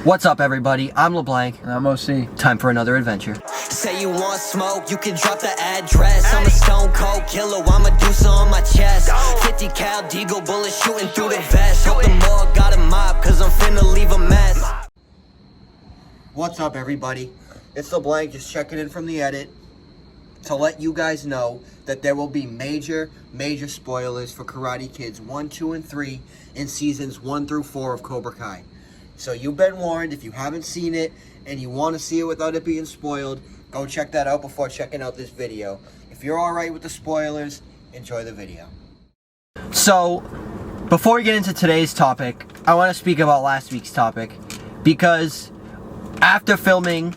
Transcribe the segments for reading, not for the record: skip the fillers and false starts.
What's up, everybody? I'm LeBlanc. And I'm OC. Time for another adventure. Say you want smoke, you can drop the address. I'm a stone cold killer, I'ma do so on my chest. 50 cal deagle bullet shooting through the vest. Hope the morgue got a mop, cause I'm finna leave a mess. What's up, everybody? It's LeBlanc, just checking in from the edit to let you guys know that there will be major spoilers for Karate Kids 1, 2, and 3 in seasons 1 through 4 of Cobra Kai. So you've been warned. If you haven't seen it and you want to see it without it being spoiled, go check that out before checking out this video. If you're alright with the spoilers, enjoy the video. So, before we get into today's topic, I want to speak about last week's topic, because after filming,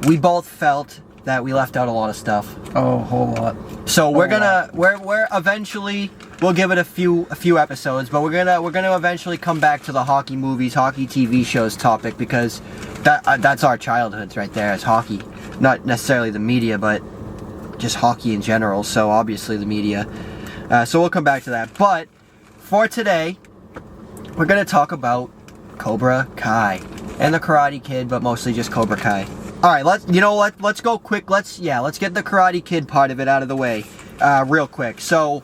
we both felt that we left out a lot of stuff. Oh, a whole lot. So we're eventually, we'll give it a few episodes, but we're gonna eventually come back to the hockey movies, hockey TV shows topic, because that's our childhoods right there, is hockey. Not necessarily the media, but just hockey in general. So obviously the media. So we'll come back to that. But for today, we're gonna talk about Cobra Kai and the Karate Kid, but mostly just Cobra Kai. All right, let's go quick. Let's get the Karate Kid part of it out of the way, real quick. So,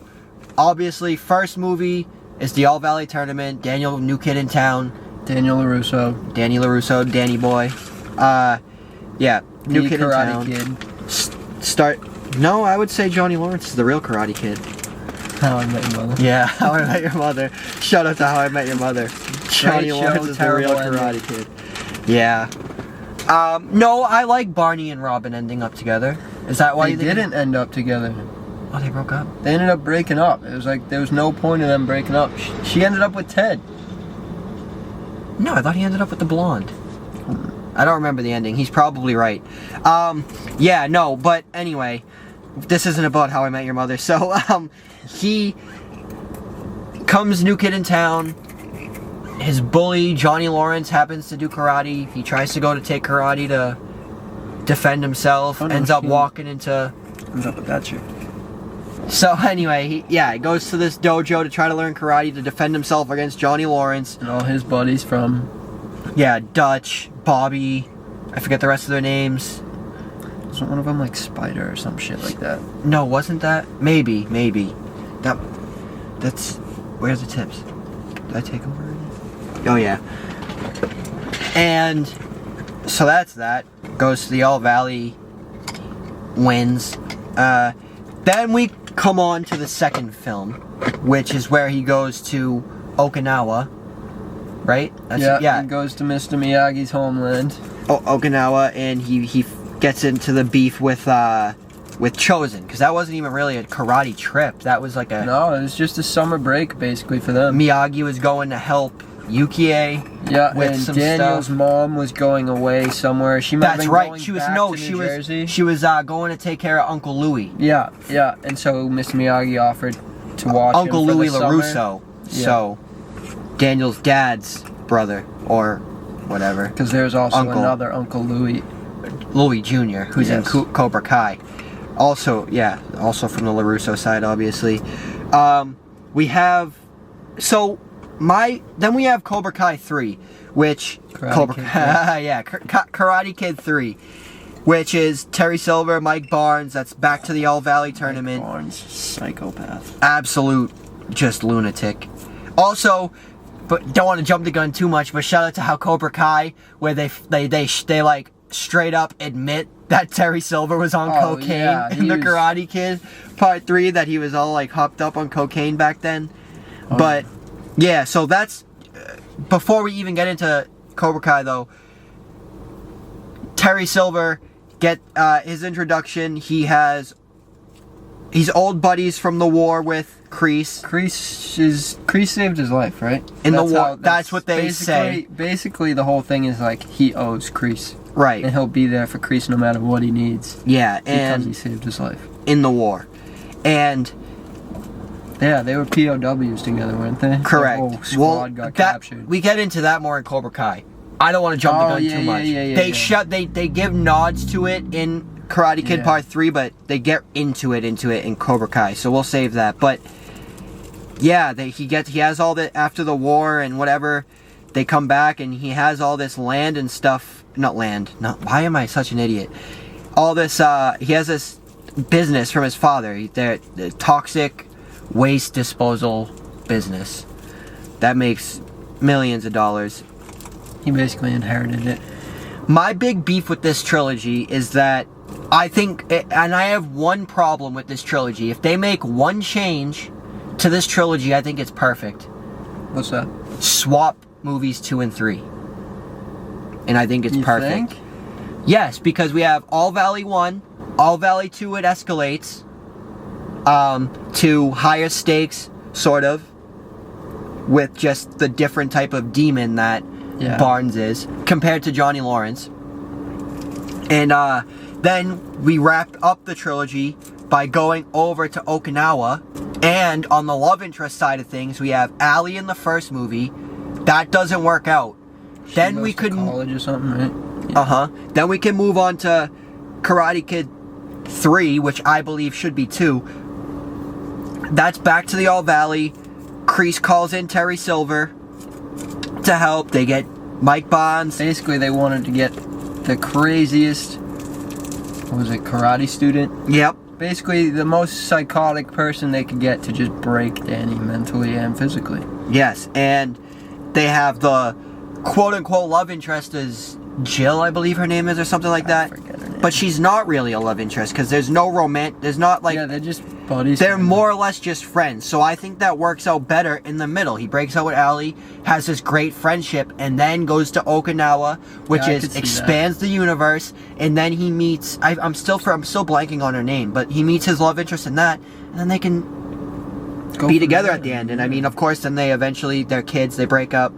obviously, first movie is the All Valley Tournament. Daniel, new kid in town. Daniel LaRusso. Danny LaRusso, Danny boy. Yeah, new kid in town. Kid. No, I would say Johnny Lawrence is the real Karate Kid. How I Met Your Mother. Yeah, How I Met Your Mother. Shout out to How I Met Your Mother. Johnny Lawrence is the real Karate Kid. Yeah. No, I like Barney and Robin ending up together. Is that why they didn't end up together? Oh, they broke up? They ended up breaking up. It was like, there was no point in them breaking up. She ended up with Ted. No, I thought he ended up with the blonde. I don't remember the ending. He's probably right. Yeah, no, but anyway, this isn't about How I Met Your Mother. So, he comes new kid in town. His bully, Johnny Lawrence, happens to do karate. He tries to go to take karate to defend himself. Ends up walking into... Ends up with that chick. So anyway, he goes to this dojo to try to learn karate to defend himself against Johnny Lawrence. And all his buddies from... Yeah, Dutch, Bobby, I forget the rest of their names. Wasn't one of them like Spider or some shit like that? No, wasn't that? Maybe. That's... Where's the tips? Did I take them already? Oh yeah. And so that's that. Goes to the All Valley, wins. Then we come on to the second film, which is where he goes to Okinawa, right? Yeah. He goes to Mr. Miyagi's homeland. Okinawa, and he gets into the beef with Chosen, because that wasn't even really a karate trip. That was like No, it was just a summer break basically for them. Miyagi was going to help Yukie. Yeah, with and some Daniel's stuff. Mom was going away somewhere. She might have been going She was back no, to she New was Jersey. she was going to take care of Uncle Louie. Yeah, and so Mr. Miyagi offered to watch Uncle him for Louie the summer. LaRusso. Yeah. So Daniel's dad's brother, or whatever. Because there's also another Uncle Louie. Louie Jr., who's in Cobra Kai. Also from the LaRusso side, obviously. We have then we have Cobra Kai 3, which Karate Kid 3, which is Terry Silver, Mike Barnes. That's back to the All Valley Tournament. Mike Barnes, psychopath, absolute just lunatic. Also, but don't want to jump the gun too much, but shout out to how Cobra Kai, where they like straight up admit that Terry Silver was on cocaine in the Karate Kid Part 3, that he was all like hopped up on cocaine back then. But yeah, so that's before we even get into Cobra Kai though. Terry Silver his introduction. He's old buddies from the war with Crease. Crease saved his life, right? In the war, that's what they say. Basically, the whole thing is like he owes Crease, right? And he'll be there for Crease no matter what he needs. Yeah, because he saved his life in the war, and. Yeah, they were POWs together, weren't they? Correct. The whole squad got captured. We get into that more in Cobra Kai. I don't want to jump the gun too much. They give nods to it in Karate Kid Part 3, but they get into it in Cobra Kai. So we'll save that. But yeah, he has all that after the war and whatever. they come back and he has all this land and stuff. Not land. Not. Why am I such an idiot? All this. He has this business from his father. The toxic waste disposal business that makes millions of dollars. He basically inherited it. My big beef with this trilogy is that I think, and I have one problem with this trilogy. If they make one change to this trilogy, I think it's perfect. What's that? Swap movies 2 and 3. And I think it's You perfect. think? Yes, because we have All Valley 1, All Valley 2, it escalates to higher stakes, sort of, with just the different type of demon that Barnes is, compared to Johnny Lawrence. And then we wrapped up the trilogy by going over to Okinawa. And on the love interest side of things, we have Allie in the first movie. That doesn't work out. Then we could college or something, right? Yeah. Then we can move on to Karate Kid 3, which I believe should be 2. That's back to the All Valley. Crease calls in Terry Silver to help. They get Mike Bonds. Basically, they wanted to get the craziest, what was it, karate student? Yep. Basically, the most psychotic person they could get to just break Danny mentally and physically. Yes, and they have the quote-unquote love interest is Jill, I believe her name is, or something like that. I forget her name. But she's not really a love interest, because there's no there's not like... Yeah, they're just buddies. They're more or less just friends, so I think that works out better in the middle. He breaks out with Allie, has this great friendship, and then goes to Okinawa, which expands the universe, and then he meets... I'm still blanking on her name, but he meets his love interest in that, and then they can be together at the end. And I mean, of course, then they eventually, they're kids, they break up,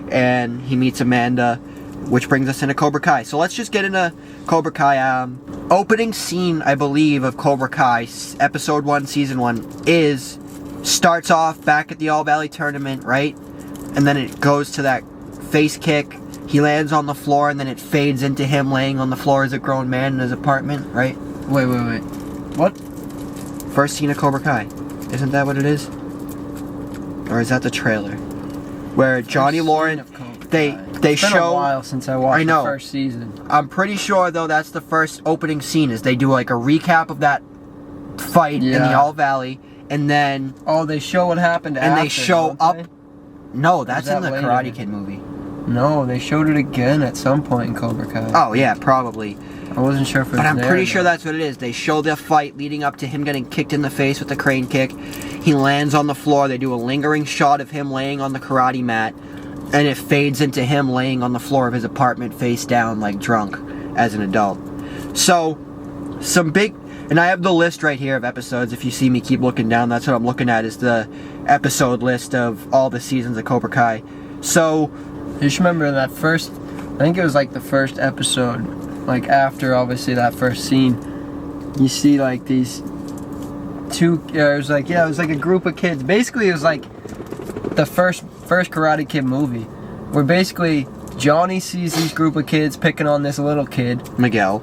and he meets Amanda, which brings us into Cobra Kai. So let's just get into Cobra Kai. Opening scene, I believe, of Cobra Kai, episode 1, season 1, starts off back at the All Valley tournament, right? And then it goes to that face kick. He lands on the floor, and then it fades into him laying on the floor as a grown man in his apartment, right? Wait. What? First scene of Cobra Kai. Isn't that what it is? Or is that the trailer? Where Johnny Lawrence... They it's been a while since I watched the first season. I'm pretty sure though that's the first opening scene. Is they do like a recap of that fight in the All Valley, and then they show what happened after. And they show up. They? No, that's in the later? Karate Kid movie. No, they showed it again at some point in Cobra Kai. Oh yeah, probably. I wasn't sure if it was But I'm there pretty sure that's what it is. They show the fight leading up to him getting kicked in the face with the crane kick. He lands on the floor. They do a lingering shot of him laying on the karate mat. And it fades into him laying on the floor of his apartment face down like drunk as an adult. So, and I have the list right here of episodes. If you see me keep looking down, that's what I'm looking at, is the episode list of all the seasons of Cobra Kai. So, just remember that first, I think it was like the first episode, like after obviously that first scene, you see like these it was like a group of kids. Basically it was like the first Karate Kid movie, where basically Johnny sees these group of kids picking on this little kid, Miguel,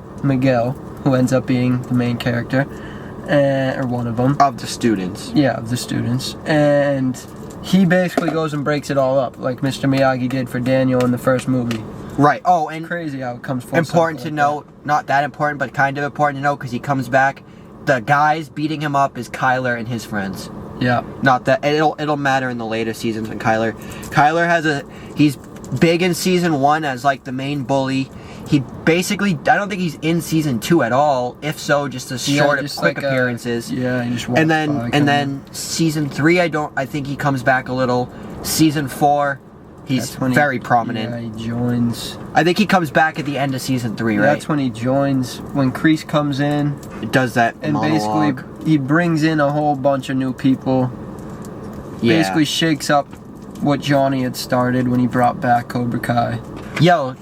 who ends up being the main character, or one of them. Of the students. Yeah, of the students. And he basically goes and breaks it all up, like Mr. Miyagi did for Daniel in the first movie. Right. Oh, and crazy how it comes full important to note, not that important, but kind of important to note, because he comes back. The guys beating him up is Kyler and his friends. Yeah. Not that it'll matter in the later seasons when Kyler he's big in season 1 as like the main bully. He basically, I don't think he's in season 2 at all. If so, just quick appearances. He just walks and then season 3 I think he comes back a little. Season 4 he's very prominent. Yeah, he joins. I think he comes back at the end of season 3, right? That's when he joins, when Crease comes in. It does that and monologue. Basically he brings in a whole bunch of new people. Yeah. Basically shakes up what Johnny had started when he brought back Cobra Kai. Yo,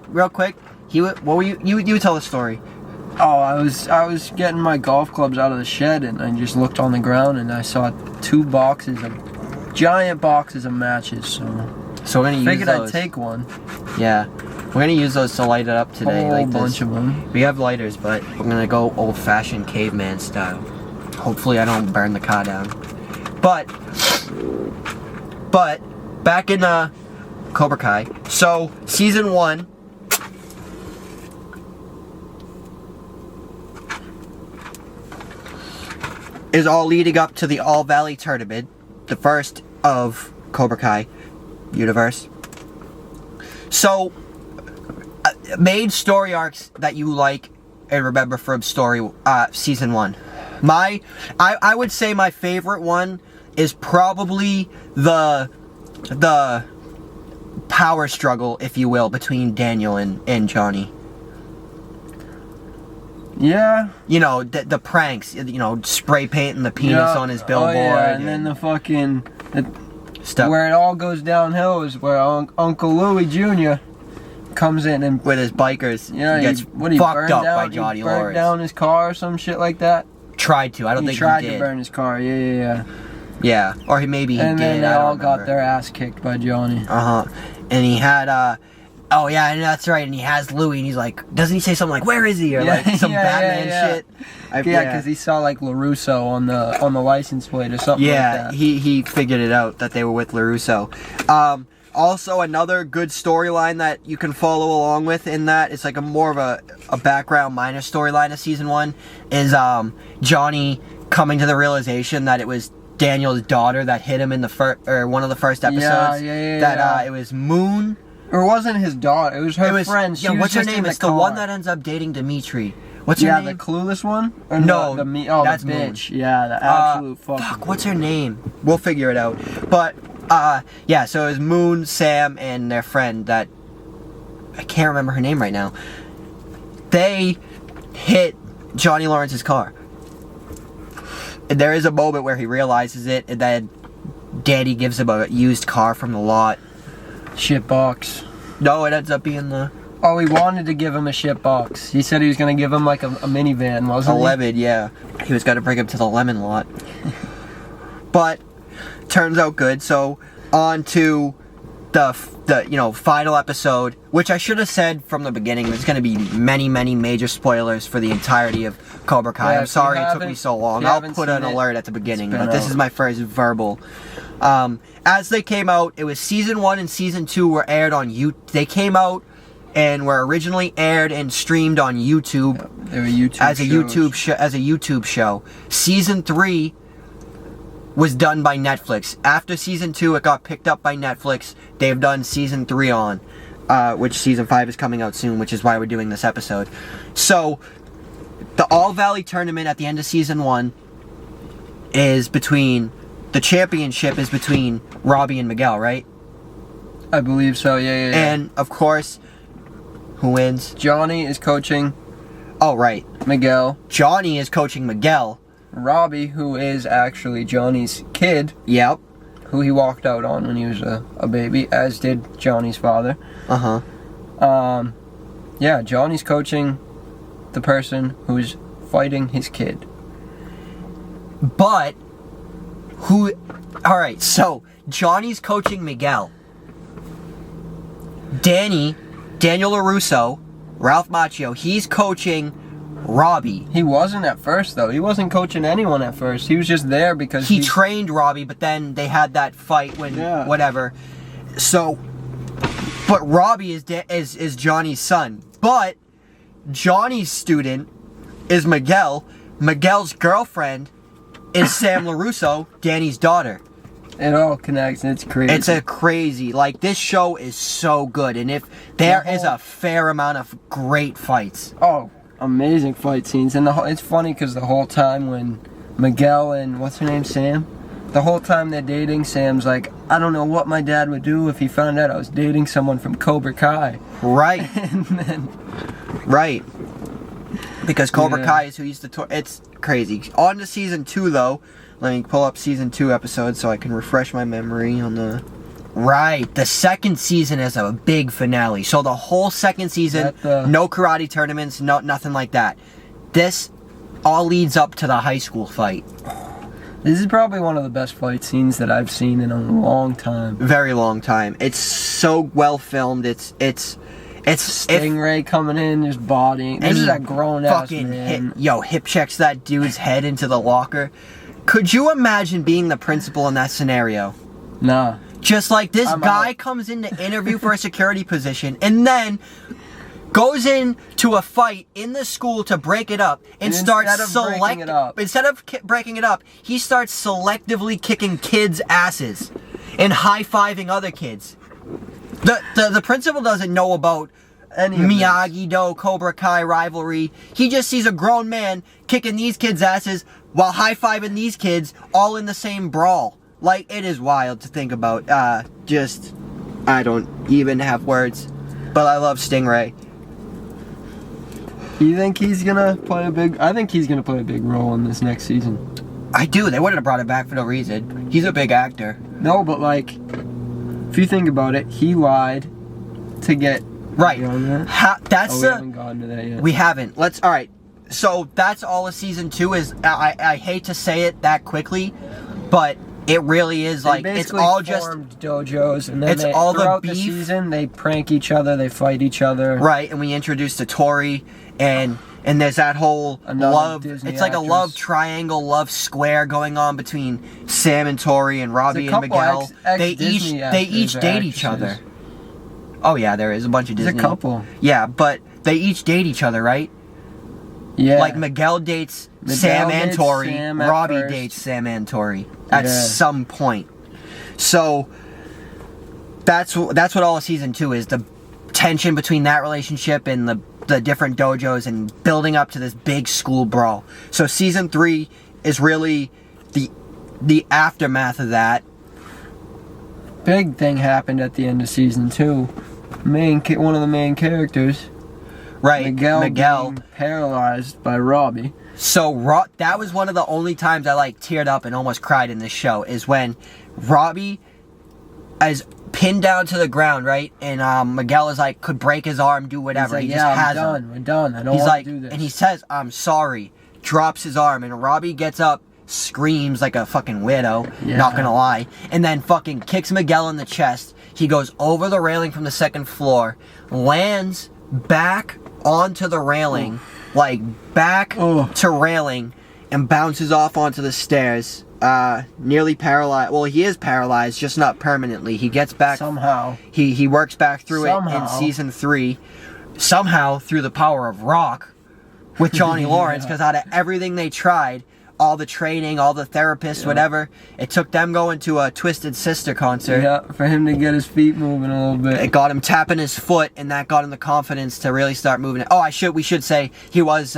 real quick. What were you tell the story? Oh, I was getting my golf clubs out of the shed, and I just looked on the ground and I saw giant boxes of matches. So we're gonna use those. Figured I'd take one. Yeah, we're gonna use those to light it up today. A whole bunch of them. We have lighters, but we're gonna go old-fashioned caveman style. Hopefully, I don't burn the car down. But back in Cobra Kai. So, season 1 is all leading up to the All Valley Tournament, the first of Cobra Kai universe. So, main story arcs that you like and remember from season 1. I would say my favorite one is probably the power struggle, if you will, between Daniel and Johnny. Yeah. You know, the pranks, you know, spray painting the penis on his billboard. Oh, yeah, and then the fucking... stuff. Where it all goes downhill is where Uncle Louie Jr. comes in and... With his bikers. Yeah, he gets fucked up by Johnny Lawrence. He burned down his car or some shit like that. Tried to. I don't think he did. He tried to burn his car, yeah. Yeah, or maybe he did. And then they all got their ass kicked by Johnny. And he had, oh yeah, and that's right, and he has Louie, and he's like, doesn't he say something like, where is he? Or like some Batman shit. Yeah, because he saw like LaRusso on the license plate or something like that. Yeah, he figured it out that they were with LaRusso. Also, another good storyline that you can follow along with in that, it's like a more of a background minor storyline of season 1, is Johnny coming to the realization that it was Daniel's daughter that hit him in one of the first episodes. That it was Moon. Or it wasn't his daughter, it was her friend. Yeah, what's her name? It's the one that ends up dating Dimitri. What's her name? Yeah, the clueless one? Or no, that's the bitch. Moon. Yeah, the absolute fuck. What's her name? We'll figure it out. But, yeah, so it was Moon, Sam, and their friend that... I can't remember her name right now. They hit Johnny Lawrence's car. And there is a moment where he realizes it, and then Daddy gives him a used car from the lot. Shit box. No, it ends up being the... Oh, he wanted to give him a shit box. He said he was going to give him like a minivan, wasn't he? 11, yeah. He was going to bring him to the lemon lot. But, turns out good. So, on to the final episode, which I should have said from the beginning. There's going to be many, many major spoilers for the entirety of Cobra Kai. Yeah, I'm sorry it took me so long. I'll put an alert at the beginning, but this is my first verbal. As they came out, it was season 1 and season 2 were aired on YouTube. They came out and were originally aired and streamed on YouTube. They were YouTube as a YouTube show. Season 3 was done by Netflix. After season 2, it got picked up by Netflix. They've done season 3 on, which season 5 is coming out soon, which is why we're doing this episode. So, the All Valley Tournament at the end of season 1 is between... The championship is between Robbie and Miguel, right? I believe so, yeah. And, of course, who wins? Johnny is coaching... Oh, right. Miguel. Johnny is coaching Miguel. Robbie, who is actually Johnny's kid. Yep. Who he walked out on when he was a baby, as did Johnny's father. Yeah, Johnny's coaching the person who's fighting his kid. But... Alright, so, Johnny's coaching Miguel. Daniel LaRusso, Ralph Macchio, he's coaching Robbie. He wasn't at first, though. He wasn't coaching anyone at first. He was just there because he trained Robbie, but then they had that fight when... Whatever. So... But Robbie is Johnny's son. But Johnny's student is Miguel. Miguel's girlfriend is Sam LaRusso, Danny's daughter. It all connects, and it's crazy. It's a crazy, like, this show is so good, and if there is a fair amount of great fights. Oh, amazing fight scenes, and it's funny because the whole time when Miguel and, what's her name, Sam? The whole time they're dating, Sam's like, I don't know what my dad would do if he found out I was dating someone from Cobra Kai. Right. And then... Right. Because Cobra Kai is who used to it's crazy. On to season 2, though. Let me pull up season 2 episodes so I can refresh my memory on the... Right. The second season is a big finale. So the whole second season, no karate tournaments, nothing like that. This all leads up to the high school fight. This is probably one of the best fight scenes that I've seen in a long time. Very long time. It's so well filmed. It's Stingray coming in, just bodying. This is a grown-ass man. Hip checks that dude's head into the locker. Could you imagine being the principal in that scenario? Nah. Just like this I'm guy out. comes in to interview for a security position and then goes into a fight in the school to break it up and starts instead of breaking it up, he starts selectively kicking kids' asses and high-fiving other kids. The principal doesn't know about Miyagi-Do, Cobra Kai rivalry. He just sees a grown man kicking these kids' asses while high-fiving these kids all in the same brawl. Like, it is wild to think about. I don't even have words. But I love Stingray. You think he's gonna play I think he's gonna play a big role in this next season. I do. They wouldn't have brought him back for no reason. He's a big actor. No, but like, if you think about it, he lied to get Right. on that. That's we haven't gotten to that yet. We haven't. All right. So that's all of season 2 is. I hate to say it that quickly, but it really is They like it's basically all just formed dojos, and then it's all the throughout beef. the season they prank each other, they fight each other. Right, and we introduced Tori, and there's that whole Another love. Disney It's like a actress. love triangle, love square going on between Sam and Tori and Robbie and couple Miguel. They ex-Disney each actors or date each actresses. other. Oh yeah, there is a bunch of There's Disney. a couple. Yeah, but they each date each other, right? Yeah. Like Miguel dates Miguel Sam and dates Tori. Sam at Robbie first. dates Sam and Tori at Yeah. some point. So that's what all of season 2 is, the tension between that relationship and the different dojos and building up to this big school brawl. So season 3 is really the aftermath of that. Big thing happened at the end of season 2. One of the main characters, Right, Miguel Miguel. being paralyzed by Robbie. So that was one of the only times I like teared up and almost cried in this show, is when Robbie is pinned down to the ground, right? And Miguel is like, could break his arm, do whatever. He's like, He just has I'm him. done. We're done. I don't He's want like, to do this. and he says, I'm sorry, drops his arm, and Robbie gets up, screams like a fucking weirdo, Yeah. not gonna lie, and then fucking kicks Miguel in the chest. He goes over the railing from the second floor, lands back onto the railing, like back to railing, and bounces off onto the stairs, nearly paralyzed. Well, he is paralyzed, just not permanently. He gets back somehow. He works back through it in Somehow. season 3, somehow through the power of rock with Johnny Lawrence, because out of everything they tried, all the training, all the therapists, whatever, it took them going to a Twisted Sister concert. Yeah, for him to get his feet moving a little bit. It got him tapping his foot, and that got him the confidence to really start moving it. Oh, we should say he was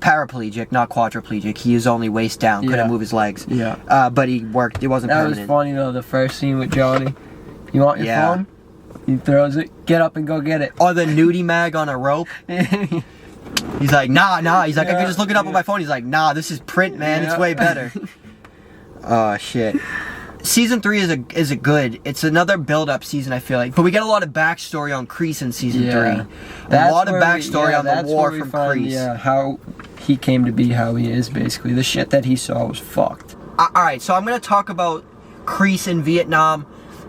paraplegic, not quadriplegic. He was only waist down, couldn't Yeah. move his legs. Yeah. But he worked. It wasn't That permanent. was funny though, the first scene with Johnny. You want your Yeah. phone? He throws it. Get up and go get it. Or the nudie mag on a rope. He's like, nah. He's like, I can just look it up on my phone. He's like, nah, this is print, man. It's Yeah. way better. Oh shit. Season 3 is a good. It's another build-up season, I feel like. But we get a lot of backstory on Crease in season 3. A lot of backstory on the war from Crease. Yeah, how he came to be how he is, basically. The shit that he saw was fucked. Alright, so I'm going to talk about Crease in Vietnam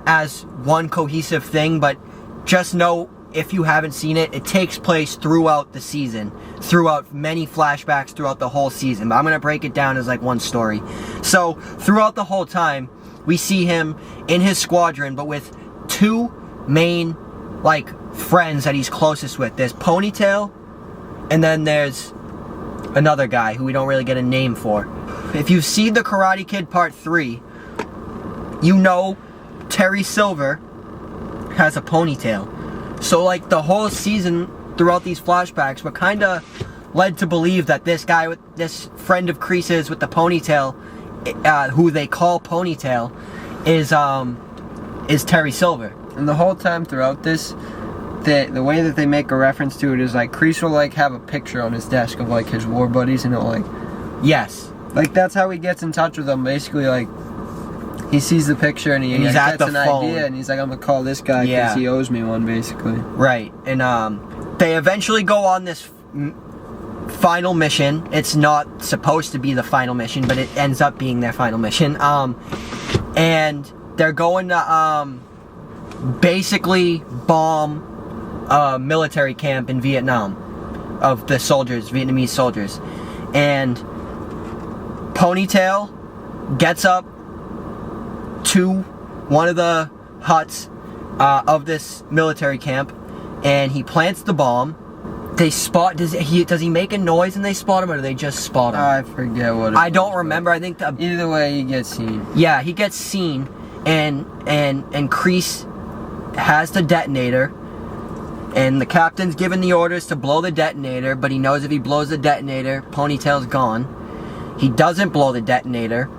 as one cohesive thing, but just know, if you haven't seen it, it takes place throughout the season, throughout many flashbacks throughout the whole season. But I'm going to break it down as like one story. So, throughout the whole time, we see him in his squadron, but with 2 main, like, friends that he's closest with. There's Ponytail, and then there's another guy who we don't really get a name for. If you've seen The Karate Kid Part 3, you know Terry Silver has a ponytail. So, like, the whole season, throughout these flashbacks, we're kind of led to believe that this guy, with this friend of Crease's with the ponytail, who they call Ponytail, is Terry Silver. And the whole time throughout this, the way that they make a reference to it is like Crease will like have a picture on his desk of like his war buddies, and it'll like, Yes. like that's how he gets in touch with them. Basically, like he sees the picture and he And he's like, at gets the an phone. idea, and he's like, I'm gonna call this guy because Yeah. he owes me one, basically. Right. And they eventually go on this final mission. It's not supposed to be the final mission, but it ends up being their final mission. And they're going to basically bomb a military camp in Vietnam of the soldiers, Vietnamese soldiers. And Ponytail gets up to one of the huts of this military camp, and he plants the bomb. They spot. Does he make a noise and they spot him, or do they just spot him? I forget what. I don't remember. I think either way, he gets seen. Yeah, he gets seen, and Crease has the detonator, and the captain's given the orders to blow the detonator, but he knows if he blows the detonator, Ponytail's gone. He doesn't blow the detonator.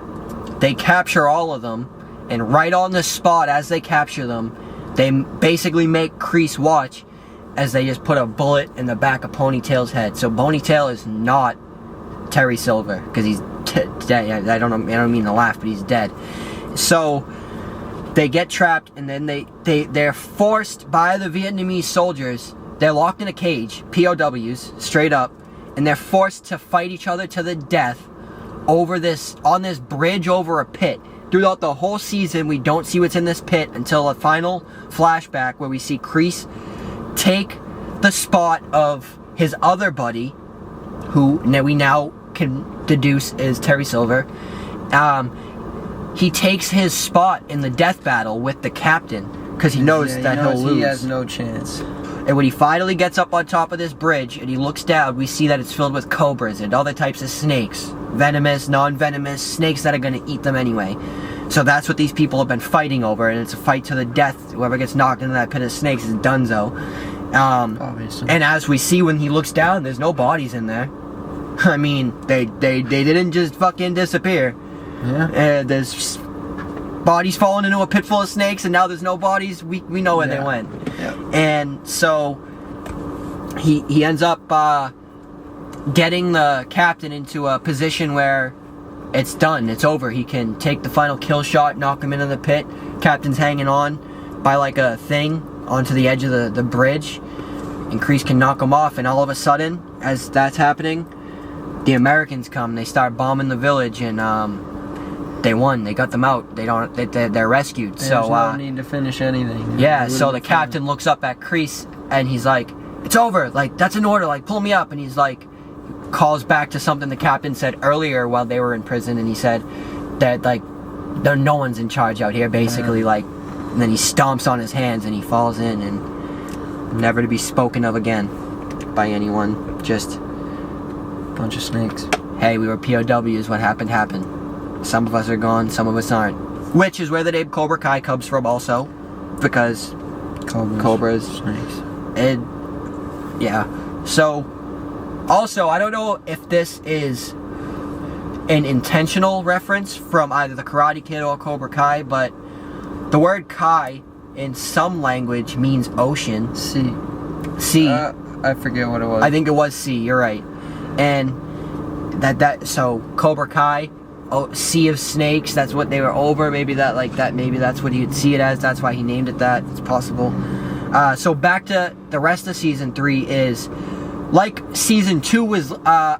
They capture all of them, and right on the spot, as they capture them, they basically make Crease watch as they just put a bullet in the back of Ponytail's head. So Ponytail is not Terry Silver, because he's dead. I don't mean to laugh, but he's dead. So they get trapped, and then they're forced by the Vietnamese soldiers. They're locked in a cage, POWs, straight up, and they're forced to fight each other to the death on this bridge over a pit. Throughout the whole season, we don't see what's in this pit until a final flashback where we see Crease take the spot of his other buddy, who we now can deduce is Terry Silver. He takes his spot in the death battle with the captain because he knows that he'll lose. He has no chance. And when he finally gets up on top of this bridge and he looks down, we see that it's filled with cobras and other types of snakes. Venomous, non-venomous, snakes that are going to eat them anyway. So that's what these people have been fighting over, and it's a fight to the death. Whoever gets knocked into that pit of snakes is donezo. Obviously. And as we see when he looks down, there's no bodies in there. I mean, they didn't just fucking disappear. Yeah. There's bodies falling into a pit full of snakes, and now there's no bodies. We know where they went. Yeah. And so he ends up getting the captain into a position where it's done. It's over. He can take the final kill shot, knock him into the pit. Captain's hanging on by like a thing onto the edge of the bridge, and Crease can knock him off. And all of a sudden, as that's happening, the Americans come. They start bombing the village, and they won. They got them out. They're rescued. There's so no need to finish anything. yeah. So the captain looks up at Crease, and he's like, "It's over. Like, that's an order. Like, pull me up." And he's like, calls back to something the captain said earlier while they were in prison, and he said that like no one's in charge out here, basically. Like, and then he stomps on his hands and he falls in, and never to be spoken of again by anyone. Just bunch of snakes. Hey, we were POWs. What happened. Some of us are gone, some of us aren't. Which is where the name Cobra Kai comes from, also, because cobras. Snakes. And yeah. So also, I don't know if this is an intentional reference from either the Karate Kid or Cobra Kai, but the word Kai in some language means ocean. Sea. I forget what it was. I think it was sea, you're right. And so Cobra Kai, sea of snakes, that's what they were over. Maybe that's what he'd see it as. That's why he named it that. It's possible. So back to the rest of season 3 is like season 2 was,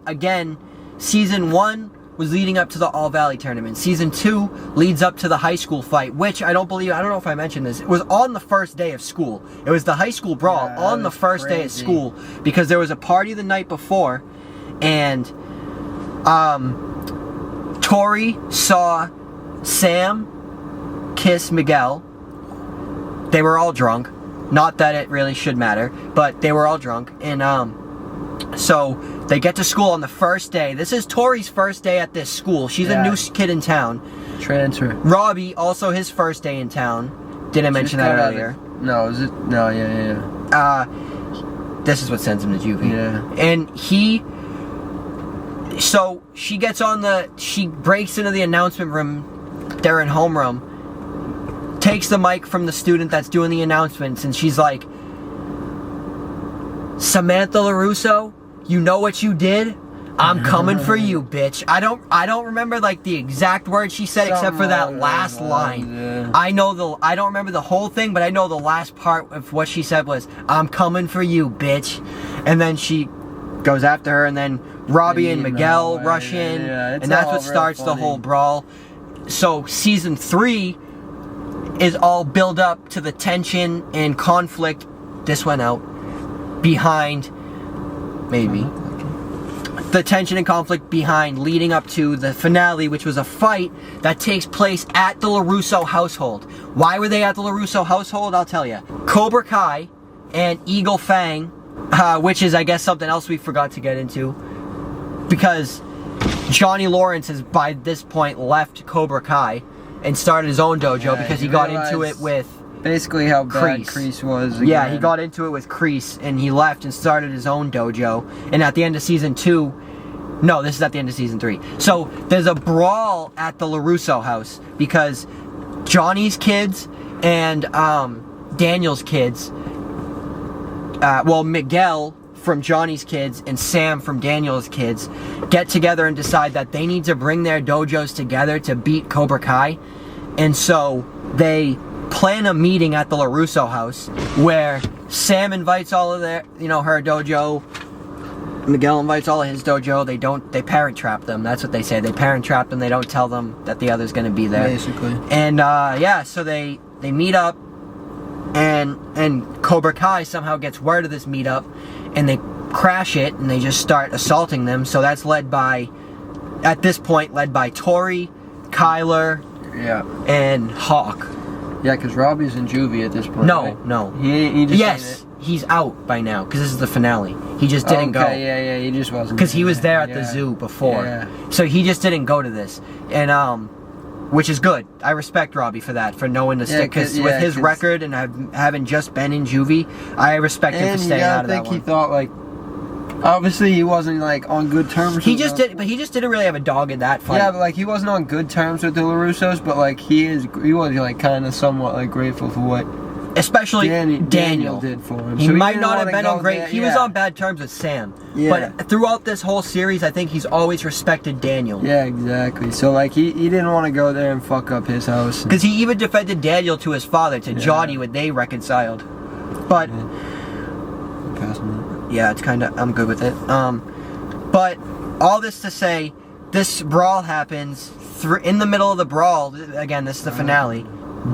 again, season 1 was leading up to the All Valley tournament. Season 2 leads up to the high school fight, which I don't know if I mentioned this. It was on the first day of school. It was the high school brawl on the first day of school, because there was a party the night before, and Tori saw Sam kiss Miguel. They were all drunk. Not that it really should matter, but they were all drunk. And so they get to school on the first day. This is Tori's first day at this school. She's a new kid in town. Transfer. Robbie, also his first day in town. Did I mention that earlier? No, is it? No, yeah. This is what sends him to juvie. Yeah. And so she she breaks into the announcement room. They're in homeroom. Takes the mic from the student that's doing the announcements, and she's like, "Samantha LaRusso, you know what you did? I'm coming for you, bitch." I don't remember like the exact words she said, except for that last line. Yeah. I don't remember the whole thing, but I know the last part of what she said was, "I'm coming for you, bitch." And then she goes after her, and then Robbie and Miguel rush in, and that's what starts the whole brawl. So season 3 is all build up to the tension and conflict. This went out behind, maybe. the tension and conflict behind leading up to the finale, which was a fight that takes place at the LaRusso household. Why were they at the LaRusso household? I'll tell you. Cobra Kai and Eagle Fang, which is, I guess, something else we forgot to get into, because Johnny Lawrence has by this point left Cobra Kai and started his own dojo because he got into it with basically how bad Crease was. Again. Yeah, he got into it with Crease and he left and started his own dojo. And at the end of season 2, no, this is at the end of season 3. So there's a brawl at the LaRusso house because Johnny's kids and Daniel's kids, Miguel from Johnny's kids and Sam from Daniel's kids get together and decide that they need to bring their dojos together to beat Cobra Kai. And so they plan a meeting at the LaRusso house where Sam invites all of their, her dojo. Miguel invites all of his dojo. They parent trap them. That's what they say. They parent trap them. They don't tell them that the other's going to be there. Basically. And so they meet up, and Cobra Kai somehow gets word of this meetup, and they crash it, and they just start assaulting them. So that's led by Tori, Kyler, and Hawk. Yeah, because Robbie's in juvie at this point. No, right? no. He just he's out by now because this is the finale. He just didn't go. Yeah, he just wasn't. Because he was there at the zoo before. Yeah. So he just didn't go to this. And, which is good. I respect Robbie for that, for knowing to stick. Because with his record and having just been in juvie, I respect him for staying out of that one. And you gotta think he thought, obviously he wasn't, on good terms with he just didn't really have a dog in that fight. Yeah, but, he wasn't on good terms with the LaRussos, but, he was, kind of somewhat, grateful for what... Especially Daniel did for him. He so might not have been on great... He was on bad terms with Sam. Yeah. But throughout this whole series, I think he's always respected Daniel. Yeah, exactly. So, he didn't want to go there and fuck up his house. Because he even defended Daniel to his father, to Johnny, when they reconciled. But... Yeah, it's kind of... I'm good with it. But all this to say, this brawl happens... in the middle of the brawl, again, this is the finale,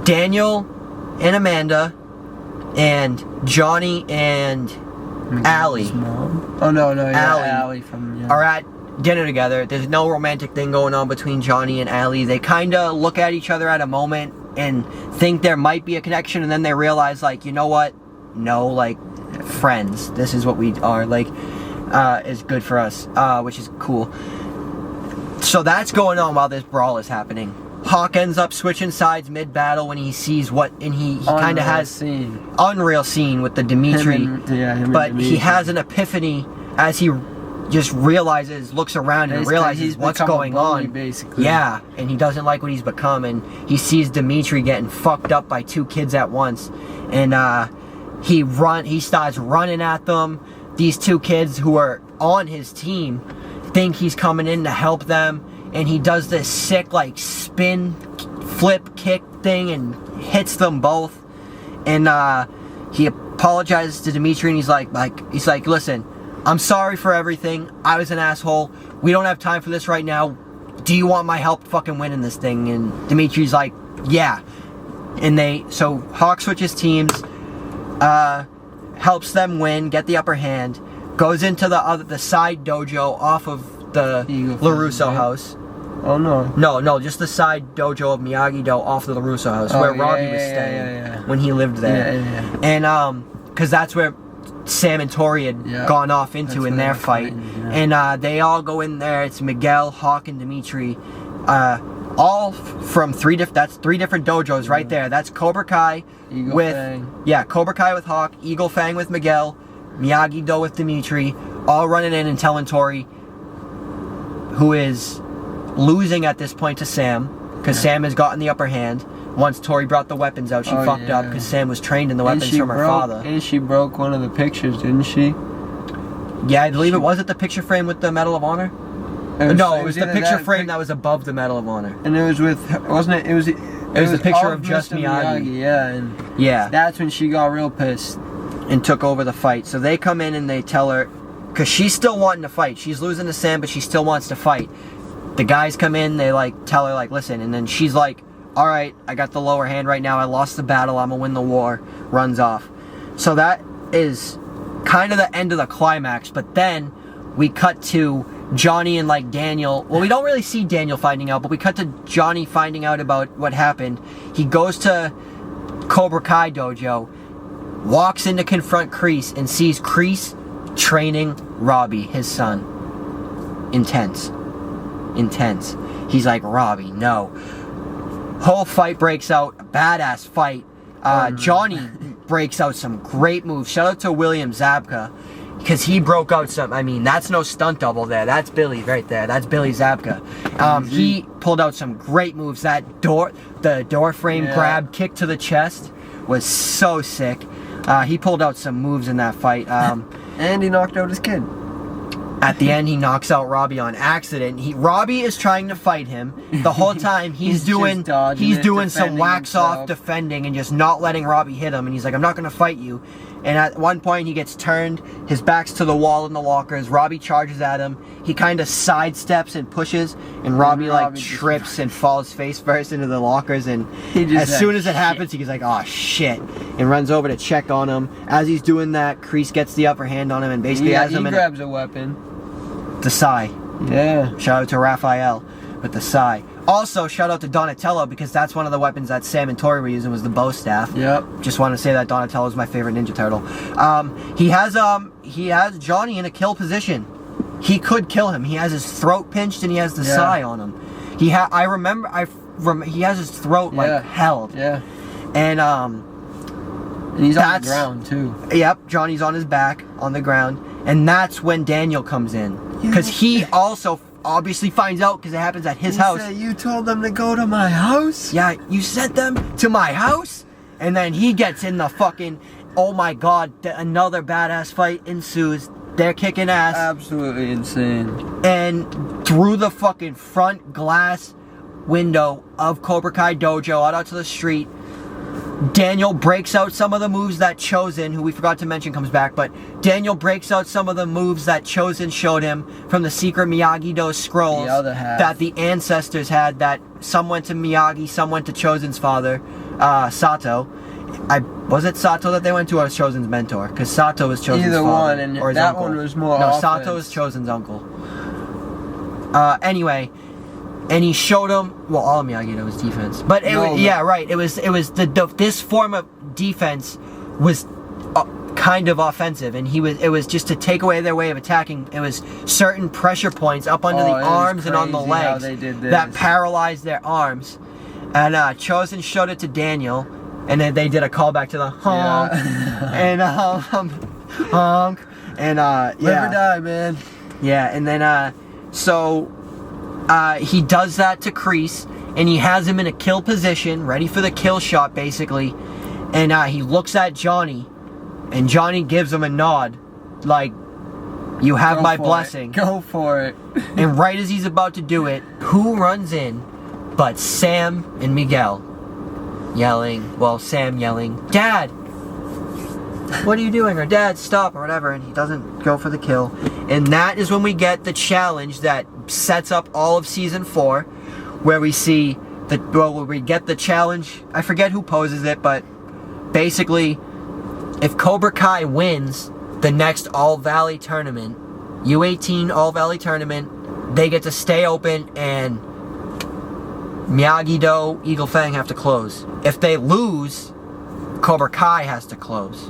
Daniel and Amanda and Johnny and Allie. Oh, no, Allie from... are at dinner together. There's no romantic thing going on between Johnny and Allie. They kind of look at each other at a moment and think there might be a connection, and then they realize, you know what? No, friends. This is what we are, is good for us, which is cool. So that's going on while this brawl is happening. Hawk ends up switching sides mid-battle when he sees and he kind of has unreal scene with the Dimitri. But he has an epiphany as he just looks around and realizes what's going on. Basically. Yeah, and he doesn't like what he's become, and he sees Dimitri getting fucked up by 2 kids at once, and he starts running at them. These 2 kids who are on his team think he's coming in to help them, and he does this sick spin flip kick thing and hits them both, and he apologizes to Dimitri, and he's like listen, I'm sorry for everything, I was an asshole, we don't have time for this right now, do you want my help fucking winning this thing? And Dimitri's like, yeah. And so Hawk switches teams, helps them win, get the upper hand, goes into the side dojo off of the LaRusso house. Oh no. No, just the side dojo of Miyagi-Do off the LaRusso house, where Robbie was staying when he lived there. Yeah. And because that's where Sam and Tori had gone off into in their fight. And they all go in there. It's Miguel, Hawk, and Dimitri. All from 3 different dojos right there. That's Cobra Kai Cobra Kai with Hawk, Eagle Fang with Miguel, Miyagi-Do with Dimitri, all running in and telling Tori, who is losing at this point to Sam, because Sam has gotten the upper hand. Once Tori brought the weapons out, she fucked up because Sam was trained in the weapons from her father. And she broke one of the pictures, didn't she? Yeah, I believe it was at the picture frame with the Medal of Honor. It was the picture frame that was above the Medal of Honor. And it was with, wasn't it? It was a picture of just Miyagi. Yeah, that's when she got real pissed and took over the fight. So they come in and they tell her, because she's still wanting to fight. She's losing to Sam, but she still wants to fight. The guys come in, they tell her listen, and then she's like, all right, I got the lower hand right now, I lost the battle, I'm gonna win the war, runs off. So that is kind of the end of the climax, but then we cut to Johnny and like Daniel, well, we don't really see Daniel finding out, but we cut to Johnny finding out about what happened. He goes to Cobra Kai dojo, walks in to confront Crease, and sees Crease training Robbie, his son. Intense. He's like, Robbie, no. Whole fight breaks out, a badass fight. Johnny breaks out some great moves. Shout out to William Zabka, because he broke out some, I mean, that's no stunt double there. That's Billy right there. That's Billy Zabka. He pulled out some great moves. The door frame grab, kick to the chest was so sick. He pulled out some moves in that fight. And he knocked out his kid. At the end, he knocks out Robbie on accident. Robbie is trying to fight him the whole time. He's doing some wax off defending and just not letting Robbie hit him. And he's like, I'm not gonna fight you. And at one point, he gets turned. His back's to the wall in the lockers. Robbie charges at him. He kind of sidesteps and pushes, and Robbie like trips and falls face first into the lockers. And as soon as it happens, he's like, oh shit, and runs over to check on him. As he's doing that, Crease gets the upper hand on him and basically has him. He grabs a weapon. The sai. Yeah. Shout out to Raphael with the sai. Also, shout out to Donatello, because that's one of the weapons that Sam and Tori were using, was the bow staff. Yep. Just want to say that Donatello is my favorite Ninja Turtle. He has Johnny in a kill position. He could kill him. He has his throat pinched and he has the sai on him. He has his throat like held. Yeah. And he's on the ground too. Yep, Johnny's on his back on the ground, and that's when Daniel comes in, because he also obviously finds out, because it happens at his house. You told them to go to my house? Yeah, you sent them to my house? And then he gets in the fucking, oh my god, another badass fight ensues. They're kicking ass. Absolutely insane. And through the fucking front glass window of Cobra Kai dojo out to the street, Daniel breaks out some of the moves that Chosen, who we forgot to mention, comes back, but Daniel breaks out some of the moves that Chosen showed him from the secret Miyagi-Do scrolls that the ancestors had, that some went to Miyagi, some went to Chosen's father, Sato. Was it Sato that they went to, or was Chosen's mentor? Because Sato was Chosen's father. Either one, and or his that uncle. one was more No, offense. Sato was Chosen's uncle. Anyway, and he showed him, well, all of Miyagi-Do was defense, but this form of defense was kind of offensive, and it was just to take away their way of attacking. It was certain pressure points up under the arms and on the legs that paralyzed their arms. And Chosen showed it to Daniel, and then they did a callback to the honk and honk, and live or die, man. Yeah, and then he does that to Crease, and he has him in a kill position, ready for the kill shot, basically. And he looks at Johnny, and Johnny gives him a nod, like, you have my blessing. Go for it. And right as he's about to do it, who runs in but Sam and Miguel Sam yelling, Dad! What are you doing? Or Dad, stop, or whatever, and he doesn't go for the kill. And that is when we get the challenge that sets up all of season 4, where we see where we get the challenge. I forget who poses it, but basically, if Cobra Kai wins the next All Valley tournament, U18 All Valley tournament, they get to stay open, and Miyagi-Do, Eagle Fang have to close. If they lose, Cobra Kai has to close.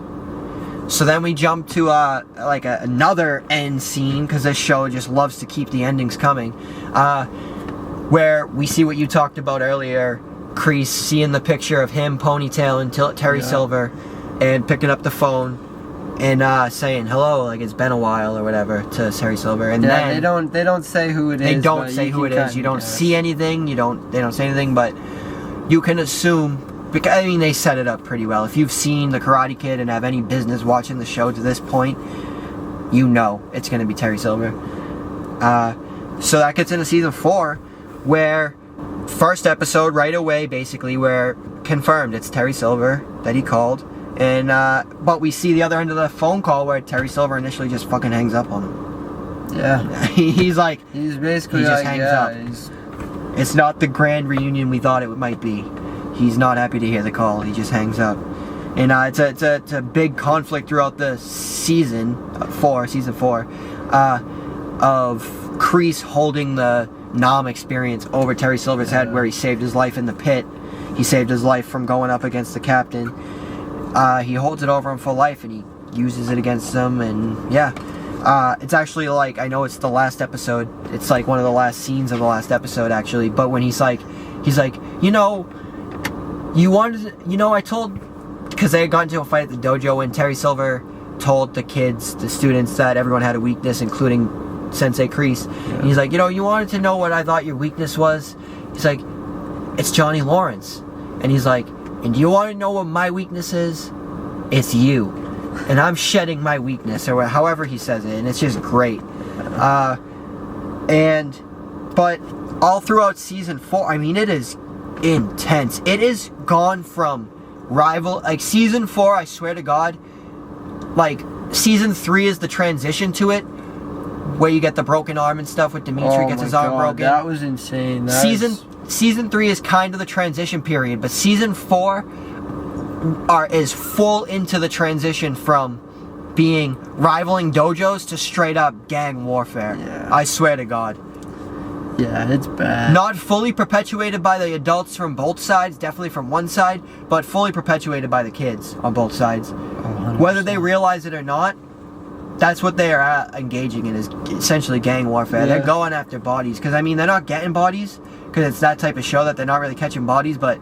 So then we jump to another end scene, because this show just loves to keep the endings coming, where we see what you talked about earlier, Crease seeing the picture of him ponytailing Terry Silver and picking up the phone and saying hello, like it's been a while or whatever, to Terry Silver. And then they don't say who it is. They don't say who it is. You don't see anything. They don't say anything, but you can assume. Because, I mean, they set it up pretty well. If you've seen The Karate Kid and have any business watching the show to this point, you know it's going to be Terry Silver. So that gets into season 4, where first episode right away, basically, where confirmed it's Terry Silver that he called. And but we see the other end of the phone call where Terry Silver initially just fucking hangs up on him. Yeah. He's basically just hangs up. It's not the grand reunion we thought it might be. He's not happy to hear the call. He just hangs up. And it's a big conflict throughout the season 4, of Crease holding the Nam experience over Terry Silver's head, where he saved his life in the pit. He saved his life from going up against the captain. He holds it over him for life, and he uses it against them, and yeah. It's actually like, I know it's the last episode. It's like one of the last scenes of the last episode, actually. But when he's like, you know, I told, because they had gotten into a fight at the dojo, and Terry Silver told the kids, the students, that everyone had a weakness, including Sensei Crease. Yeah. And he's like, you know, you wanted to know what I thought your weakness was? He's like, it's Johnny Lawrence. And he's like, and do you want to know what my weakness is? It's you. And I'm shedding my weakness, or however he says it, and it's just great. But all throughout season 4, I mean, it is intense. It is gone from rival, like season 4, I swear to God, like season 3 is the transition to it, where you get the broken arm and stuff with Dimitri gets his arm broken. That was insane. Season 3 is kind of the transition period, but season 4 is full into the transition from being rivaling dojos to straight up gang warfare. Yeah. I swear to God. Yeah, it's bad. Not fully perpetuated by the adults from both sides, definitely from one side, but fully perpetuated by the kids on both sides. 100%. Whether they realize it or not, that's what they are engaging in, is essentially gang warfare. Yeah. They're going after bodies, because I mean, they're not getting bodies, because it's that type of show that they're not really catching bodies, but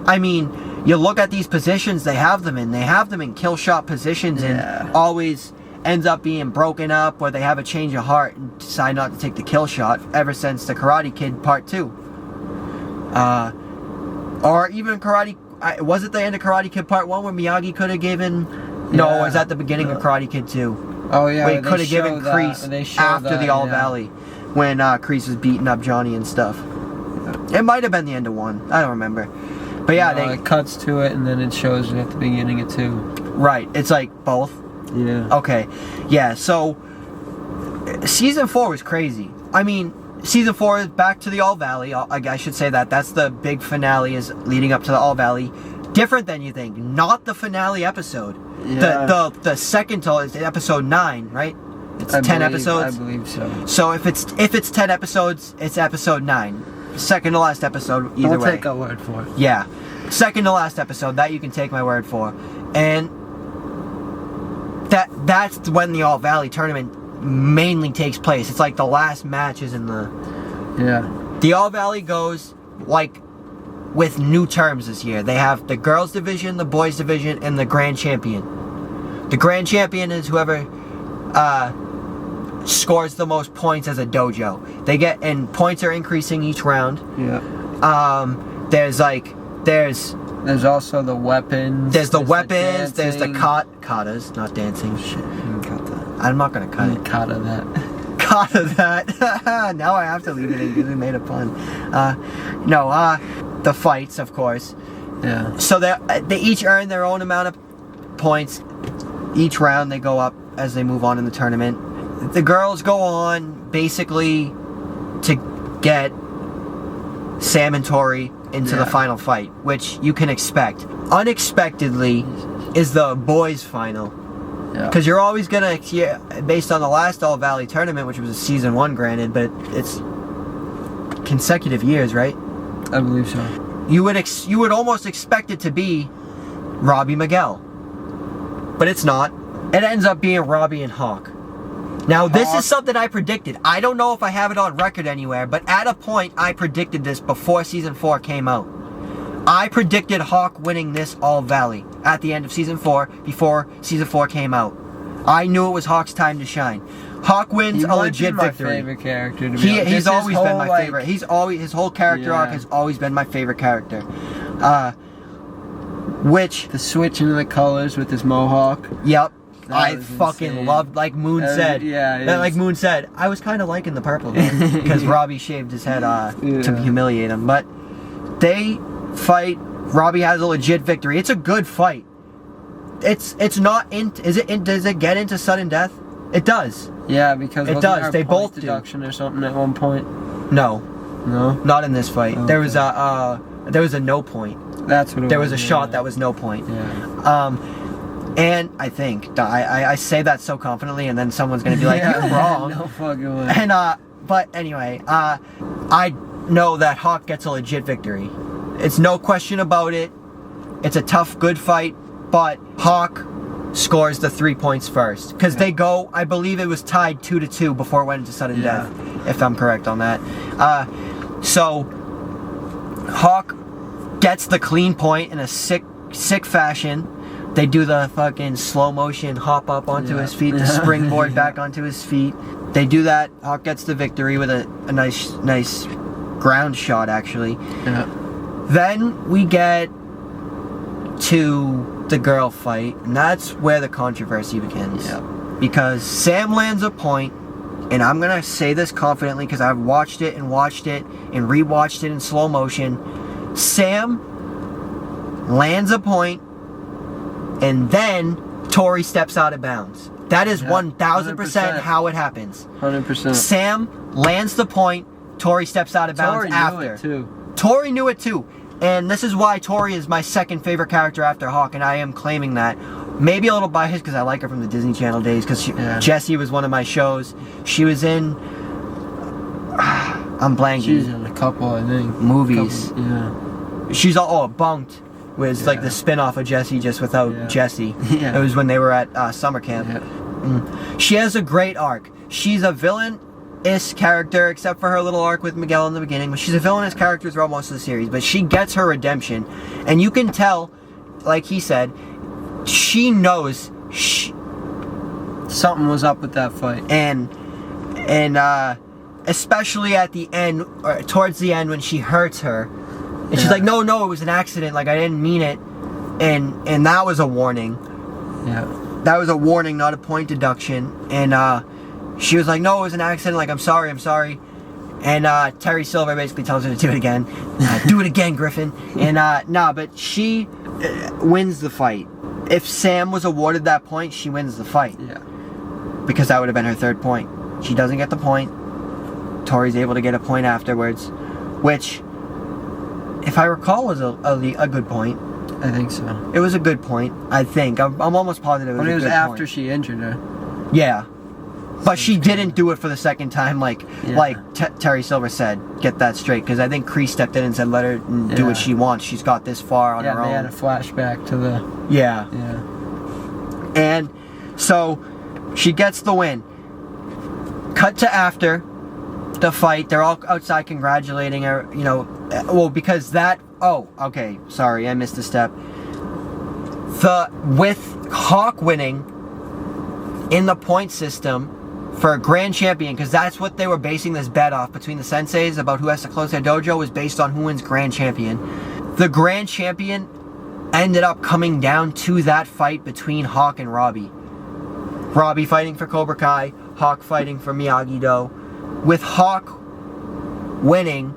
I mean, you look at these positions they have them in. They have them in kill shot positions, and always ends up being broken up, or they have a change of heart and decide not to take the kill shot, ever since the Karate Kid Part 2. Or even was it the end of Karate Kid Part 1 where Miyagi could have given... No, it was at the beginning of Karate Kid 2. Oh yeah, where he could have given Crease after the All Valley, when Crease was beating up Johnny and stuff. It might have been the end of 1. I don't remember. But yeah, it cuts to it, and then it shows it at the beginning of 2. Right, it's like both? Yeah. Okay, yeah, so season 4 was crazy. I mean, season 4 is back to the All Valley. I should say that. That's the big finale, is leading up to the All Valley. Different than you think. Not the finale episode. Yeah. The second to is episode 9, right? It's 10 episodes. I believe so. So if it's 10 episodes, it's episode 9. Second to last episode, either way. I'll take a word for it. Yeah. Second to last episode, that you can take my word for. And that's when the All Valley tournament mainly takes place. It's like the last matches in the... Yeah. The All Valley goes, like, with new terms this year. They have the girls division, the boys division, and the grand champion. The grand champion is whoever scores the most points as a dojo. They get, and points are increasing each round. Yeah. There's also the weapons. There's the weapons. There's the katas, not dancing. Shit. Cut that. I'm not gonna cut it. Kata that. Kata that. Now I have to leave it in because we made a pun. The fights, of course. Yeah. So they each earn their own amount of points. Each round they go up as they move on in the tournament. The girls go on basically to get Sam and Tori into the final fight, which you can expect. Unexpectedly is the boys' final. Because you're always gonna, based on the last All Valley tournament, which was a season 1, granted, but it's consecutive years, right? I believe so. You would almost expect it to be Robbie Miguel, but it's not. It ends up being Robbie and Hawk. Now, this is something I predicted. I don't know if I have it on record anywhere, but at a point I predicted this before season 4 came out. I predicted Hawk winning this All Valley at the end of season 4, before season 4 came out. I knew it was Hawk's time to shine. Hawk wins a legit victory. My favorite character. To be he's always been my favorite. His whole character arc has always been my favorite character. Which the switch into the colors with his mohawk. Yep. I fucking insane. Loved, like Moon said. Like Moon said, I was kind of liking the purple because Robbie shaved his head to humiliate him. But they fight. Robbie has a legit victory. It's a good fight. It's not in. Does it get into sudden death? It does. Yeah, because it does. They both deduction or something at one point. No, no, not in this fight. Okay. There was a no point. That's what it there was a shot that was no point. Yeah. And I think I say that so confidently, and then someone's gonna be like, "You're wrong." No fucking way. And But anyway, I know that Hawk gets a legit victory. It's no question about it. It's a tough, good fight, but Hawk scores the 3 points first. Because they go, I believe it was tied 2-2 before it went into sudden death, if I'm correct on that. So, Hawk gets the clean point in a sick fashion. They do the fucking slow motion hop up onto his feet, the springboard back onto his feet. They do that. Hawk gets the victory with a nice ground shot, actually. Yeah. Then we get to the girl fight, and that's where the controversy begins. Yeah. Because Sam lands a point, and I'm gonna say this confidently because I've watched it and rewatched it in slow motion. Sam lands a point, and then Tori steps out of bounds. That is 1000% how it happens. 100%. Sam lands the point, Tori steps out of bounds after. Knew it too. Tori knew it too. And this is why Tori is my second favorite character after Hawk, and I am claiming that. Maybe a little biased because I like her from the Disney Channel days, because Jessie was one of my shows. She was in... I'm blanking. She's in a couple, I think. Movies. Yeah. She's Bunked was like the spin-off of Jessie, just without Jessie. Yeah. It was when they were at summer camp. Yeah. She has a great arc. She's a villainous character, except for her little arc with Miguel in the beginning. But she's a villainous character throughout most of the series. But she gets her redemption, and you can tell, like he said, she knows something was up with that fight, and especially at the end, or towards the end, when she hurts her, and she's like, no, it was an accident. Like, I didn't mean it, and that was a warning. Yeah. That was a warning, not a point deduction. And she was like, no, it was an accident. Like, I'm sorry. And Terry Silver basically tells her to do it again. Do it again, Griffin. And but she wins the fight. If Sam was awarded that point, she wins the fight. Yeah. Because that would have been her third point. She doesn't get the point. Tori's able to get a point afterwards, which, if I recall, was a good point. I think so. It was a good point, I think. I'm almost positive it was But a it was good after point. she injured her. Yeah. But she didn't do it for the second time, like Terry Silver said. Get that straight, because I think Crease stepped in and said, let her do what she wants. She's got this far on her own. Yeah, they had a flashback to the... Yeah. And so she gets the win. Cut to after the fight. They're all outside congratulating her, because that... Oh, okay. Sorry, I missed a step. With Hawk winning in the point system for a grand champion, because that's what they were basing this bet off between the senseis about who has to close their dojo, was based on who wins grand champion. The grand champion ended up coming down to that fight between Hawk and Robbie. Robbie fighting for Cobra Kai, Hawk fighting for Miyagi-Do. With Hawk winning,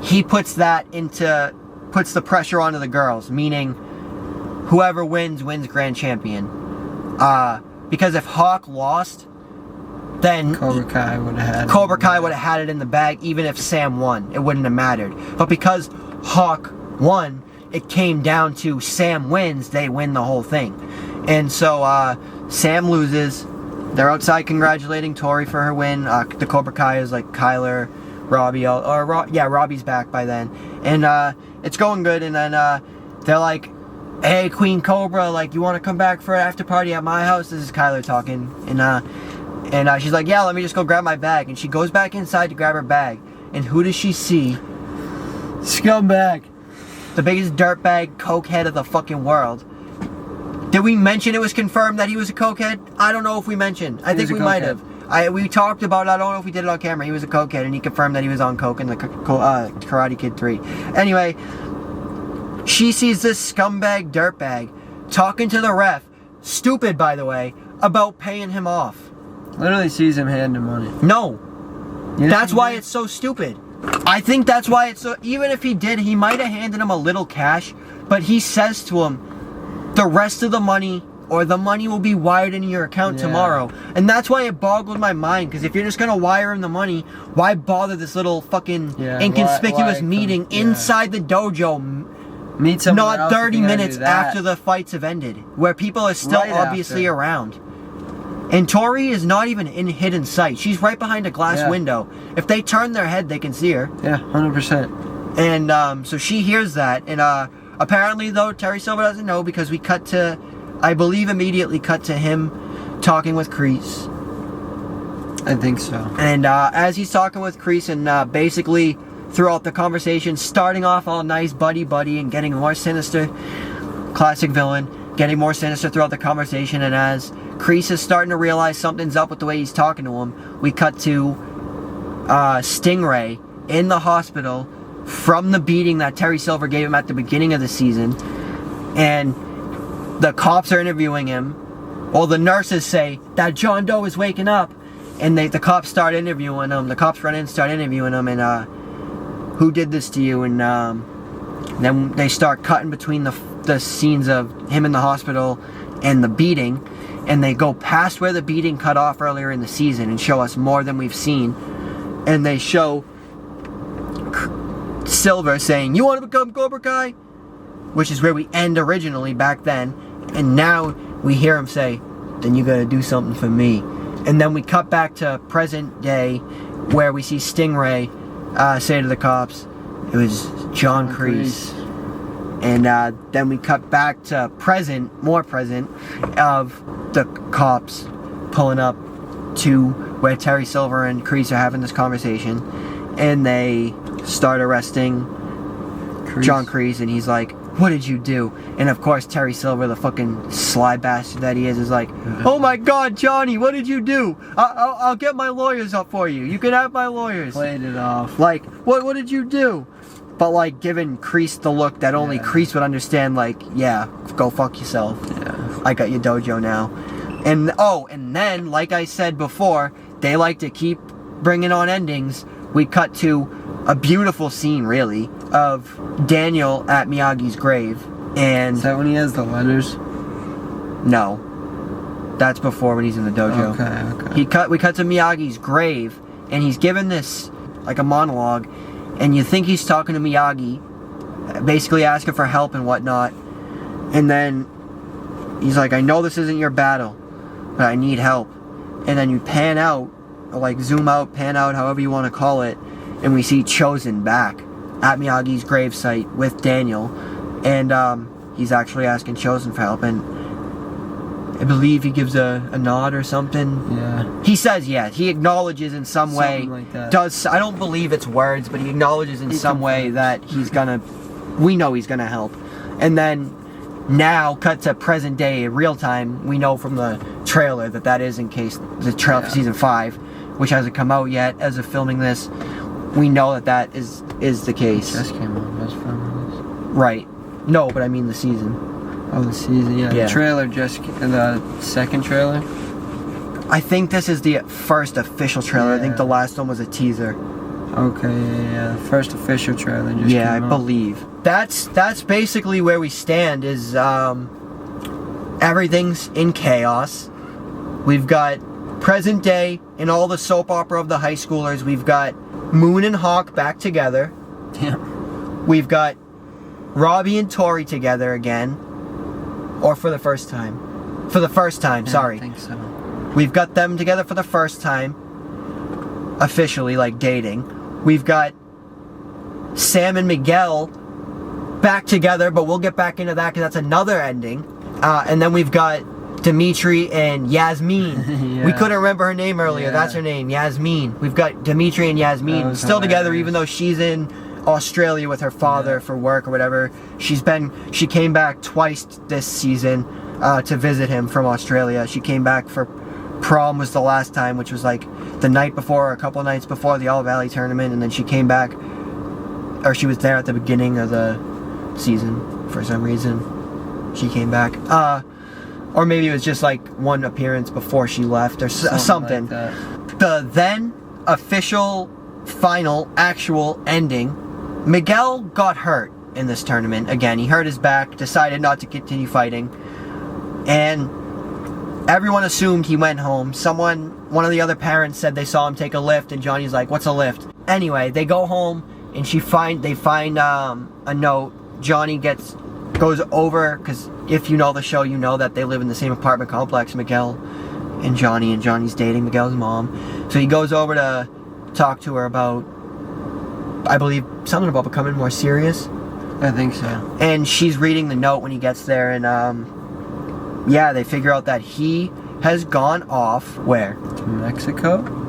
he puts the pressure onto the girls, meaning whoever wins grand champion. Because if Hawk lost, then Cobra Kai would have had it in the bag, even if Sam won. It wouldn't have mattered. But because Hawk won, it came down to Sam wins, they win the whole thing. And so Sam loses. They're outside congratulating Tori for her win. The Cobra Kai is like Kyler, Robbie, Robbie's back by then. And it's going good. And then they're like, hey, Queen Cobra, like, you want to come back for an after party at my house? This is Kyler talking. And she's like, yeah, let me just go grab my bag. And she goes back inside to grab her bag. And who does she see? Scumbag. The biggest dirtbag cokehead of the fucking world. Did we mention it was confirmed that he was a cokehead? I don't know if we mentioned. I think we might have. We talked about it. I don't know if we did it on camera. He was a cokehead, and he confirmed that he was on coke in the Karate Kid 3. Anyway, she sees this scumbag dirtbag talking to the ref, stupid by the way, about paying him off. Literally sees him hand him money. No. That's why it's so stupid. I think that's why it's so... Even if he did, he might have handed him a little cash, but he says to him, the rest of the money, or the money will be wired into your account tomorrow. And that's why it boggled my mind, because if you're just going to wire him the money, why bother this little fucking inconspicuous meeting inside the dojo, Meet not 30 minutes after the fights have ended, where people are still obviously around? And Tori is not even in hidden sight. She's right behind a glass window. If they turn their head, they can see her. Yeah, 100%. And so she hears that. And apparently, though, Terry Silver doesn't know because we cut to, I believe, immediately cut to him talking with Crease. I think so. And as he's talking with Crease and basically throughout the conversation, starting off all nice buddy-buddy and getting more sinister, classic villain, getting more sinister throughout the conversation. And as Crease is starting to realize something's up with the way he's talking to him, we cut to Stingray in the hospital from the beating that Terry Silver gave him at the beginning of the season. And the cops are interviewing him. Well, the nurses say that John Doe is waking up. And the cops start interviewing him. The cops run in and start interviewing him. And who did this to you? And then they start cutting between the scenes of him in the hospital and the beating. And they go past where the beating cut off earlier in the season and show us more than we've seen. And they show Silver saying, "You want to become Cobra Kai?" Which is where we end originally back then. And now we hear him say, "Then you gotta do something for me." And then we cut back to present day where we see Stingray say to the cops, it was John Crease. And then we cut back to more present, of the cops pulling up to where Terry Silver and Crease are having this conversation. And they start arresting John Crease, and he's like, "What did you do?" And of course Terry Silver, the fucking sly bastard that he is like, "Oh my God, Johnny, what did you do? I'll get my lawyers up for you. You can have my lawyers." Played it off. Like, what did you do? But like giving Crease the look that only Crease would understand, like, yeah, go fuck yourself. Yeah. I got your dojo now. And then, like I said before, they like to keep bringing on endings. We cut to a beautiful scene, really, of Daniel at Miyagi's grave. And is that when he has the letters? No. That's before, when he's in the dojo. Okay. We cut to Miyagi's grave, and he's given this, like, a monologue, and you think he's talking to Miyagi, basically asking for help and whatnot. And then he's like, "I know this isn't your battle, but I need help." And then you pan out, or like zoom out, pan out, however you want to call it, and we see Chosen back at Miyagi's gravesite with Daniel. And he's actually asking Chosen for help, and I believe he gives a nod or something. Yeah. He says, yeah, he acknowledges in some way. Something like that. I don't believe it's words, but he acknowledges in some way that we know he's gonna help. And then now, cut to present day, in real time, we know from the trailer that is in case the trailer for season 5, which hasn't come out yet as of filming this. We know that is the case. Just came out. Just filming this. Right. No, but I mean the season. Oh, the season, yeah. The trailer the second trailer? I think this is the first official trailer. I think the last one was a teaser. Okay, yeah. The first official trailer just came out. I believe. That's basically where we stand, is everything's in chaos. We've got present day in all the soap opera of the high schoolers. We've got Moon and Hawk back together. Yeah. We've got Robbie and Tori together again. Or for the first time. For the first time, sorry. I think so. We've got them together for the first time. Officially, like dating. We've got Sam and Miguel back together, but we'll get back into that because that's another ending. And then we've got Dimitri and Yasmin. We couldn't remember her name earlier. That's her name, Yasmin. We've got Dimitri and Yasmin still together, even though she's in Australia with her father for work or whatever. She came back twice this season to visit him from Australia. She came back for prom was the last time, which was like the night before, or a couple nights before the All Valley tournament, and then she came back, or she was there at the beginning of the season for some reason. She came back. Or maybe it was just like one appearance before she left or something. Like the then official, final, actual ending, Miguel got hurt in this tournament. Again, he hurt his back, decided not to continue fighting, and everyone assumed he went home. One of the other parents said they saw him take a lift, and Johnny's like, "What's a lift?" Anyway, they go home, and they find a note. Johnny goes over, because if you know the show, you know that they live in the same apartment complex, Miguel and Johnny's dating Miguel's mom. So he goes over to talk to her about, I believe, something about becoming more serious. I think so. And she's reading the note when he gets there, and yeah, they figure out that he has gone off where? To Mexico?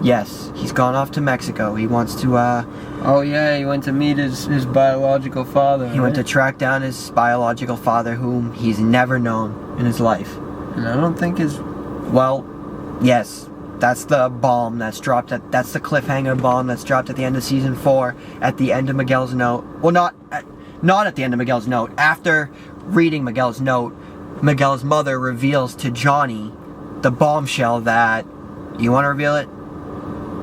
Yes, he's gone off to Mexico. He wants to Oh yeah, he went to meet his biological father. He went to track down his biological father, whom he's never known in his life. And I don't think Well, yes, that's the bomb that's dropped that's the cliffhanger bomb that's dropped at the end of season 4, at the end of Miguel's note. Well, not at the end of Miguel's note. After reading Miguel's note, Miguel's mother reveals to Johnny the bombshell that, you want to reveal it?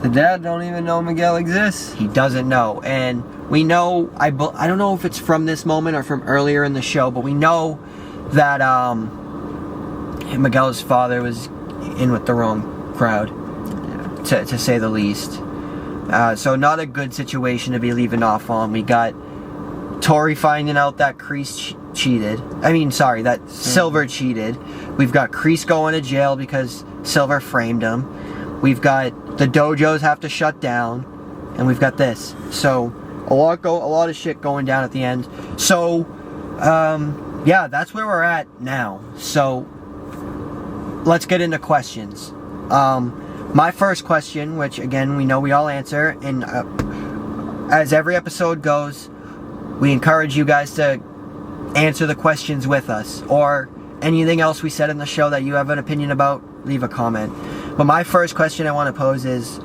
The dad don't even know Miguel exists. He doesn't know, and we know, I don't know if it's from this moment or from earlier in the show, but we know that Miguel's father was in with the wrong crowd, to say the least. So not a good situation to be leaving off on. We got Tori finding out that Crease cheated. That Silver cheated. We've got Crease going to jail because Silver framed him. We've got the dojos have to shut down, and we've got this. So a lot of shit going down at the end. So yeah, that's where we're at now. So let's get into questions. My first question, which again we know we all answer, and as every episode goes, we encourage you guys to answer the questions with us, or anything else we said in the show that you have an opinion about, leave a comment. But my first question I want to pose is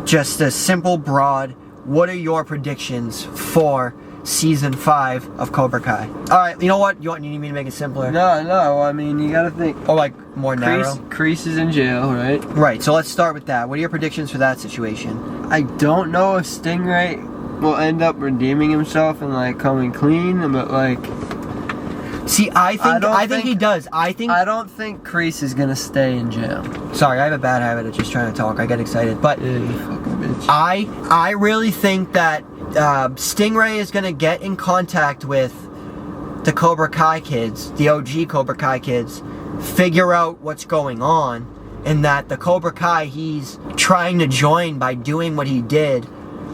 just a simple, broad, what are your predictions for season 5 of Cobra Kai? Alright, you know what? You need me to make it simpler? No, I mean, you gotta think. Or like more narrow? Crease is in jail, right? Right, so let's start with that. What are your predictions for that situation? I don't know if Stingray will end up redeeming himself and like coming clean, but like... See, I think he does. I don't think Crease is gonna stay in jail. Sorry, I have a bad habit of just trying to talk. I get excited, but Yeah, you fucking bitch. I really think that Stingray is gonna get in contact with the Cobra Kai kids, the OG Cobra Kai kids, figure out what's going on, and that the Cobra Kai he's trying to join by doing what he did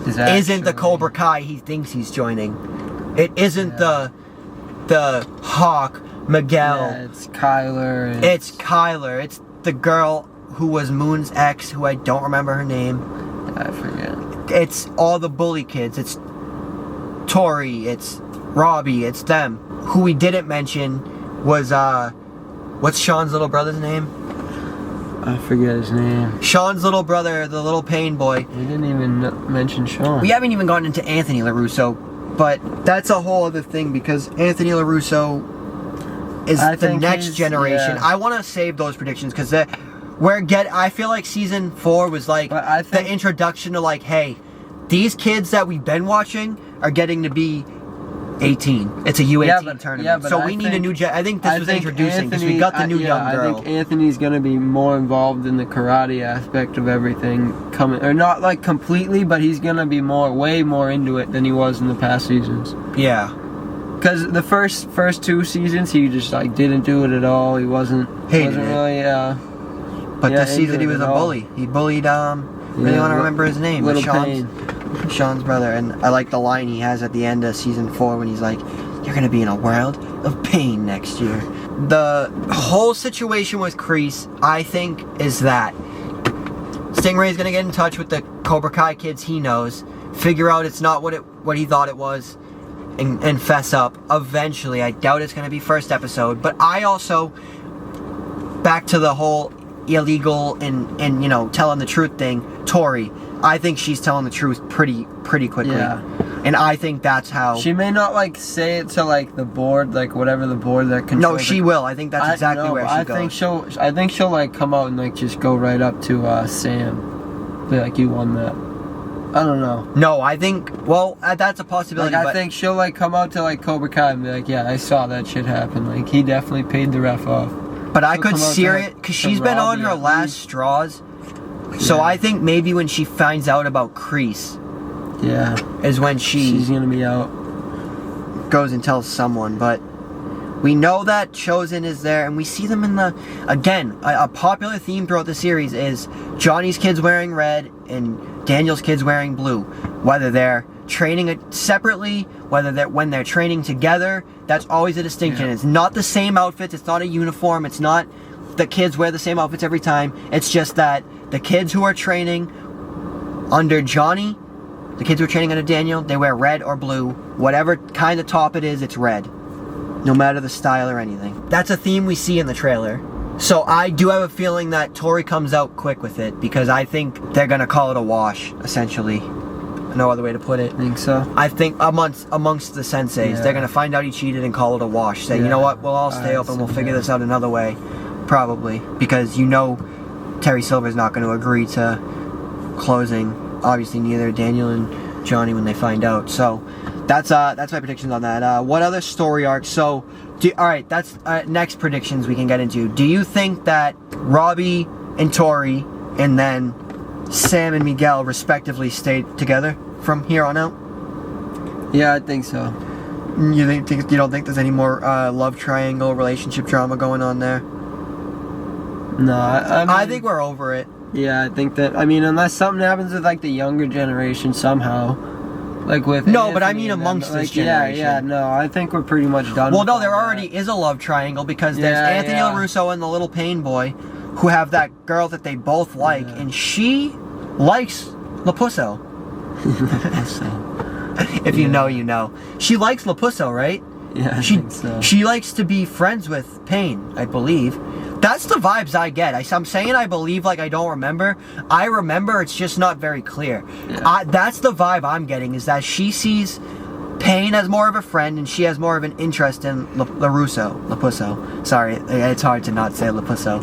isn't the Cobra Kai he thinks he's joining. It isn't the Hawk, Miguel. Yeah, it's Kyler. It's Kyler. It's the girl who was Moon's ex, who I don't remember her name. I forget. It's all the bully kids. It's Tori. It's Robbie. It's them. Who we didn't mention was, what's Sean's little brother's name? I forget his name. Sean's little brother, the little pain boy. We didn't even mention Sean. We haven't even gotten into Anthony LaRusso. But that's a whole other thing, because Anthony LaRusso is the next generation. Yeah. I want to save those predictions because I feel like season 4 was like the introduction to like, hey, these kids that we've been watching are getting to be 18. It's a U18 tournament. Yeah, but so we need a new I think this was introducing because we got the new young girl. I think Anthony's going to be more involved in the karate aspect of everything coming, or not like completely, but he's going to be way more into it than he was in the past seasons. Yeah. Because the first 2 seasons he just like didn't do it at all. He wasn't really but this season he was a bully. He bullied really want to remember his name. Little Pain. Sean's brother, and I like the line he has at the end of season 4 when he's like, you're gonna be in a world of pain next year. The whole situation with Crease, I think, is that Stingray's gonna get in touch with the Cobra Kai kids he knows, figure out it's not what he thought it was, and fess up. Eventually, I doubt it's gonna be first episode, but I also, back to the whole illegal and you know, telling the truth thing, Tori, I think she's telling the truth pretty quickly. Yeah. And I think that's how... She may not like say it to like the board, like whatever the board that controls. No, she will. I think that's exactly where she goes. I think she'll like come out and like just go right up to Sam. Be like, you won that. I don't know. No, I think, well, that's a possibility. Like, I think she'll like come out to like Cobra Kai and be like, yeah, I saw that shit happen. Like, he definitely paid the ref off. But I could see it, because she's been on her last straws. So I think maybe when she finds out about Crease, yeah, is when she's gonna be out. Goes and tells someone. But We know that Chosen is there, and we see them in the... Again, a popular theme throughout the series is Johnny's kids wearing red and Daniel's kids wearing blue. Whether they're training separately, when they're training together, that's always a distinction. Yeah. It's not the same outfits, it's not a uniform, it's not the kids wear the same outfits every time. It's just that the kids who are training under Johnny, the kids who are training under Daniel, they wear red or blue. Whatever kind of top it is, it's red. No matter the style or anything. That's a theme we see in the trailer. So I do have a feeling that Tori comes out quick with it, because I think they're gonna call it a wash, essentially. No other way to put it. Think so? I think amongst the senseis, they're gonna find out he cheated and call it a wash. Say, you know what, we'll all stay open, we'll figure this out another way. Probably. Because you know Terry Silver's not gonna agree to closing. Obviously neither Daniel and Johnny when they find out. So that's my predictions on that. What other story arcs? So, alright, that's next predictions we can get into. Do you think that Robbie and Tori and then Sam and Miguel respectively stay together from here on out? Yeah, I think so. You don't think there's any more love triangle relationship drama going on there? No, I think we're over it. Yeah, I think that, unless something happens with, like, the younger generation somehow. Like with No, Anthony but I mean amongst this generation. Yeah, no, I think we're pretty much done. Well, no, there already is a love triangle, because there's Anthony LaRusso and the little Payne boy, who have that girl that they both like, and she likes Lapusso. If you know, you know. She likes Lapusso, right? Yeah, I think so. She likes to be friends with Payne, I believe. That's the vibes I get. I'm saying I believe like I don't remember. I remember, it's just not very clear. Yeah. That's the vibe I'm getting, is that she sees Payne as more of a friend and she has more of an interest in Lapusso. Sorry, it's hard to not say Lapusso.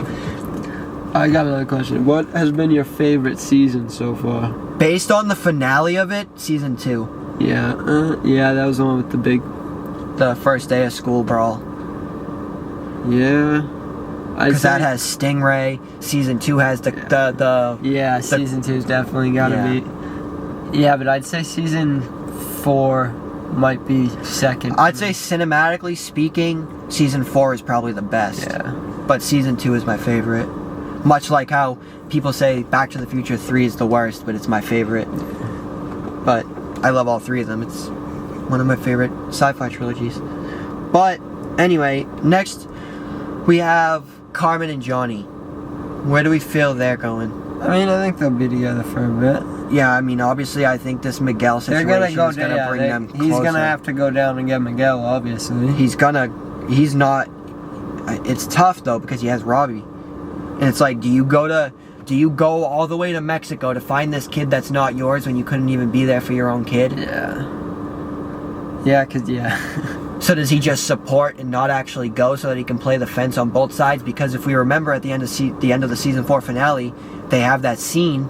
I got another question. What has been your favorite season so far? Based on the finale of it, season 2. Yeah, that was the one with the first day of school brawl. Yeah. Because that has Stingray. Season 2 has season 2's definitely gotta be. Yeah, but I'd say season 4 might be second. I'd say cinematically speaking, season 4 is probably the best. Yeah. But season 2 is my favorite. Much like how people say Back to the Future 3 is the worst, but it's my favorite. But I love all 3 of them. It's one of my favorite sci-fi trilogies. But anyway, next we have Carmen and Johnny. Where do we feel they're going? I think they'll be together for a bit. Yeah, obviously I think this Miguel situation is going to bring them closer. He's going to have to go down and get Miguel, obviously. He's not... It's tough, though, because he has Robbie. And it's like, do you go all the way to Mexico to find this kid that's not yours when you couldn't even be there for your own kid? Yeah, because, So does he just support and not actually go so that he can play the fence on both sides? Because if we remember at the end of the season 4 finale, they have that scene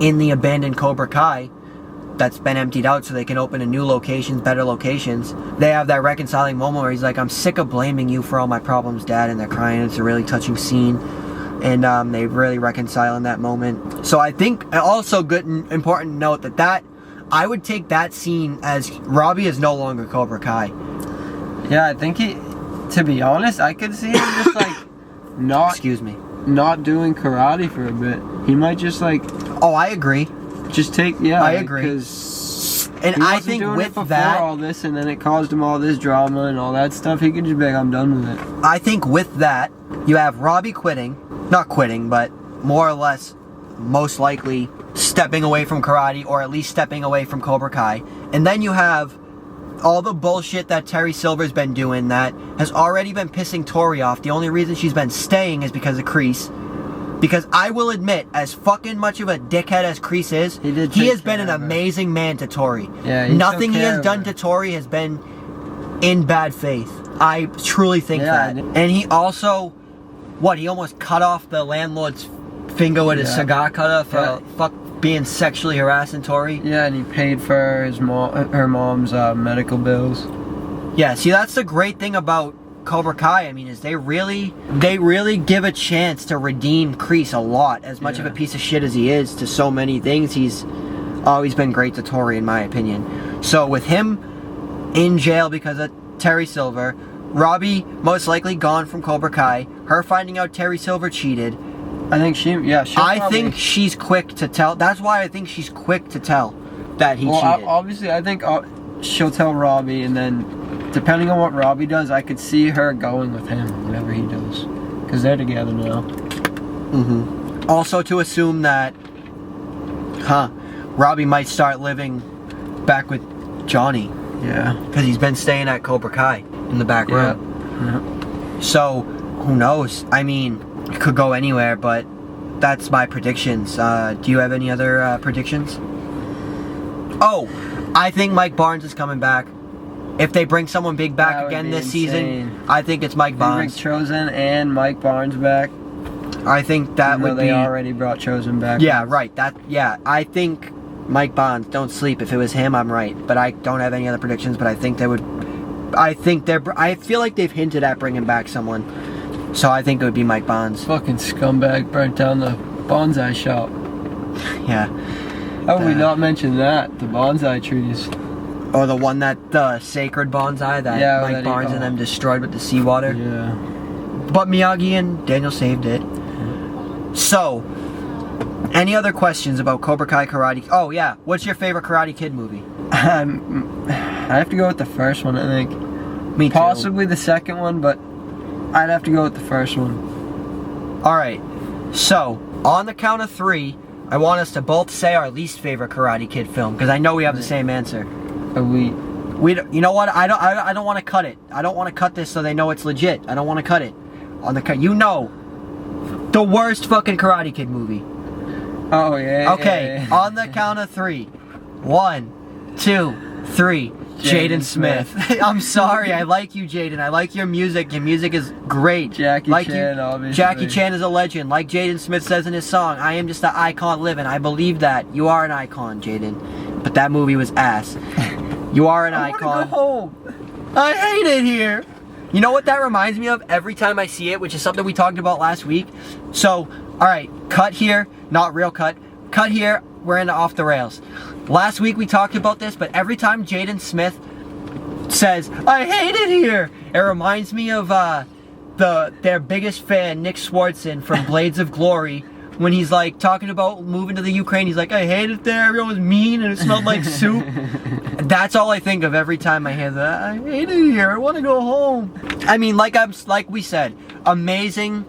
in the abandoned Cobra Kai that's been emptied out so they can open in new locations, better locations. They have that reconciling moment where he's like, I'm sick of blaming you for all my problems, Dad, and they're crying. It's a really touching scene. And they really reconcile in that moment. So I think also good and important to note that I would take that scene as Robbie is no longer Cobra Kai. Yeah, I think to be honest, I could see him just like not doing karate for a bit. He might just like... Oh, I agree. Just take... Yeah, I agree. And I think with that... all this, and then it caused him all this drama and all that stuff, he could just be like, I'm done with it. I think with that, you have Robbie quitting. Not quitting, but more or less, most likely, stepping away from karate, or at least stepping away from Cobra Kai. And then you have all the bullshit that Terry Silver's been doing that has already been pissing Tori off. The only reason she's been staying is because of Crease. Because I will admit, as fucking much of a dickhead as Crease is, he has been an amazing man to Tori. Yeah, nothing he has done to Tori has been in bad faith. I truly think that. And he also, he almost cut off the landlord's finger with his cigar cutter for being sexually harassing Tori. Yeah, and he paid for her mom's medical bills. Yeah, see, that's the great thing about Cobra Kai. Is they really give a chance to redeem Crease a lot. As much of a piece of shit as he is to so many things, he's always been great to Tori, in my opinion. So with him in jail because of Terry Silver, Robbie most likely gone from Cobra Kai. Her finding out Terry Silver cheated. I think I think she's quick to tell. That's why I think she's quick to tell that he cheated. Obviously, I think she'll tell Robbie, and then depending on what Robbie does, I could see her going with him, whatever he does, because they're together now. Also, to assume that, Robbie might start living back with Johnny. Yeah. Because he's been staying at Cobra Kai in the back room. Yeah. So, who knows? I mean, it could go anywhere, but that's my predictions. Do you have any other predictions? Oh, I think Mike Barnes is coming back. If they bring someone big back again this season, I think it's Mike Barnes. They bring Chosen and Mike Barnes back. I think that would be... They already brought Chosen back. Yeah, right. I think Mike Barnes, don't sleep. If it was him, I'm right. But I don't have any other predictions, but I think they would... I feel like they've hinted at bringing back someone. So I think it would be Mike Barnes. Fucking scumbag burnt down the bonsai shop. Yeah. How would we not mention that? The bonsai trees. Or the one the sacred bonsai that Mike Barnes and them destroyed with the seawater. Yeah. But Miyagi and Daniel saved it. So, any other questions about Cobra Kai Karate? Oh yeah, what's your favorite Karate Kid movie? I have to go with the first one, I think. Me too. Possibly the second one, but I'd have to go with the first one. Alright, so, on the count of 3, I want us to both say our least favorite Karate Kid film, because I know we have the same answer. You know what? I don't want to cut it. I don't want to cut this so they know it's legit. I don't want to cut it. You know, the worst fucking Karate Kid movie. Oh yeah. Okay, yeah. On the count of 3. 1, 2, 3. Jaden Smith. I'm sorry. I like you, Jaden. I like your music. Your music is great. Jackie Chan, obviously. Jackie Chan is a legend. Like Jaden Smith says in his song, I am just an icon living. I believe that. You are an icon, Jaden. But that movie was ass. You are an icon. I wanna go home. I hate it here. You know what that reminds me of every time I see it, which is something we talked about last week? So, alright, cut here. Not real cut. Cut here. We're in off the rails. Last week we talked about this, but every time Jaden Smith says, I hate it here, it reminds me of their biggest fan, Nick Swartzen from Blades of Glory, when he's like talking about moving to the Ukraine. He's like, I hate it there, everyone was mean and it smelled like soup. That's all I think of every time I hear that. I hate it here, I want to go home. I mean, like we said, amazing,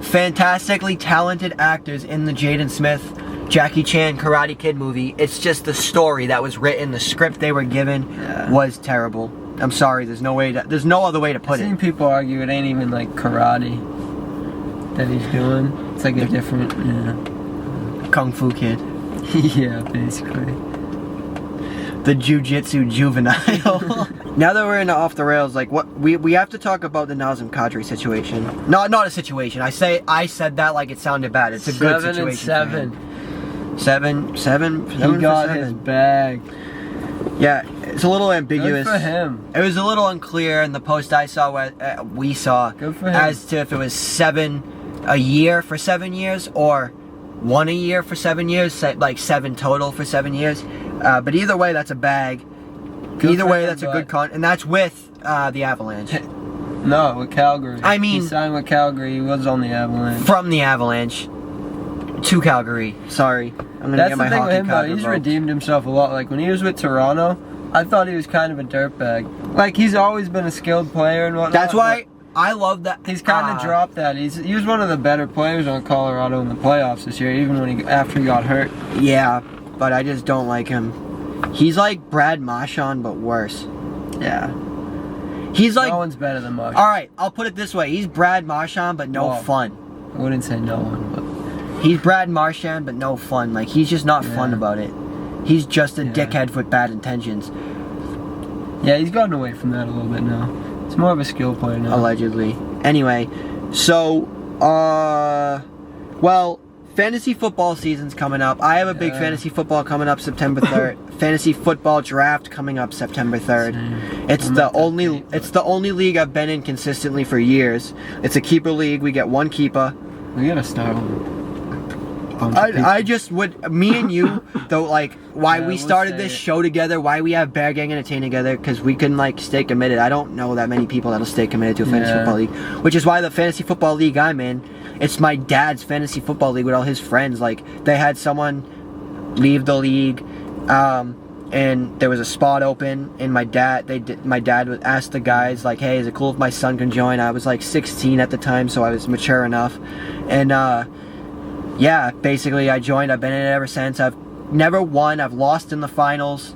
fantastically talented actors in the Jaden Smith Jackie Chan Karate Kid movie. It's just the story that was written, the script they were given was terrible. I'm sorry, there's no other way to put it. I've seen people argue it ain't even like karate that he's doing. It's like a different, Kung Fu Kid. Yeah, basically. The Jiu-Jitsu juvenile. Now that we're in the off the rails, like what we have to talk about the Nazem Kadri situation. Not a situation. I said that like it sounded bad. It's a good situation. 7 and 7. He got his bag. Yeah, it's a little ambiguous. Good for him. It was a little unclear in the post I saw, we saw, good for him, as to if it was 7 a year for 7 years or 1 a year for 7 years, like 7 total for 7 years. But either way, that's a bag. Either way, that's a good and that's with the Avalanche. No, with Calgary. I mean, he signed with Calgary. He was on the Avalanche. From the Avalanche to Calgary. Sorry, I'm gonna get my hockey thing with him, he's redeemed himself a lot. Like when he was with Toronto, I thought he was kind of a dirtbag. Like he's always been a skilled player and whatnot. That's why I love that. He's kind of dropped that. He was one of the better players on Colorado in the playoffs this year, even when after he got hurt. Yeah, but I just don't like him. He's like Brad Marchand, but worse. Yeah. He's like... No one's better than Marchand. Alright, I'll put it this way. He's Brad Marchand, but no fun. I wouldn't say no one, but... He's Brad Marchand, but no fun. Like, he's just not fun about it. He's just a dickhead with bad intentions. Yeah, he's gotten away from that a little bit now. He's more of a skill player now. Allegedly. Anyway, so, well, fantasy football season's coming up. I have a big fantasy football coming up September 3rd. Fantasy football draft coming up September 3rd. Same. It's the only league I've been in consistently for years. It's a keeper league. We get one keeper. We gotta start one. bunch of people. I just would, me and you, though, like, why Yeah, we we'll started say this it. show together, why we have Bear Gang Entertain together, because we can, like, stay committed. I don't know that many people that'll stay committed to a fantasy Yeah. football league, which is why the fantasy football league I'm in, it's my dad's fantasy football league with all his friends. Like, they had someone leave the league, and there was a spot open, and my dad would ask the guys, like, hey, is it cool if my son can join? I was like 16 at the time, so I was mature enough, and yeah, basically I joined. I've been in it ever since. I've never won. I've lost in the finals.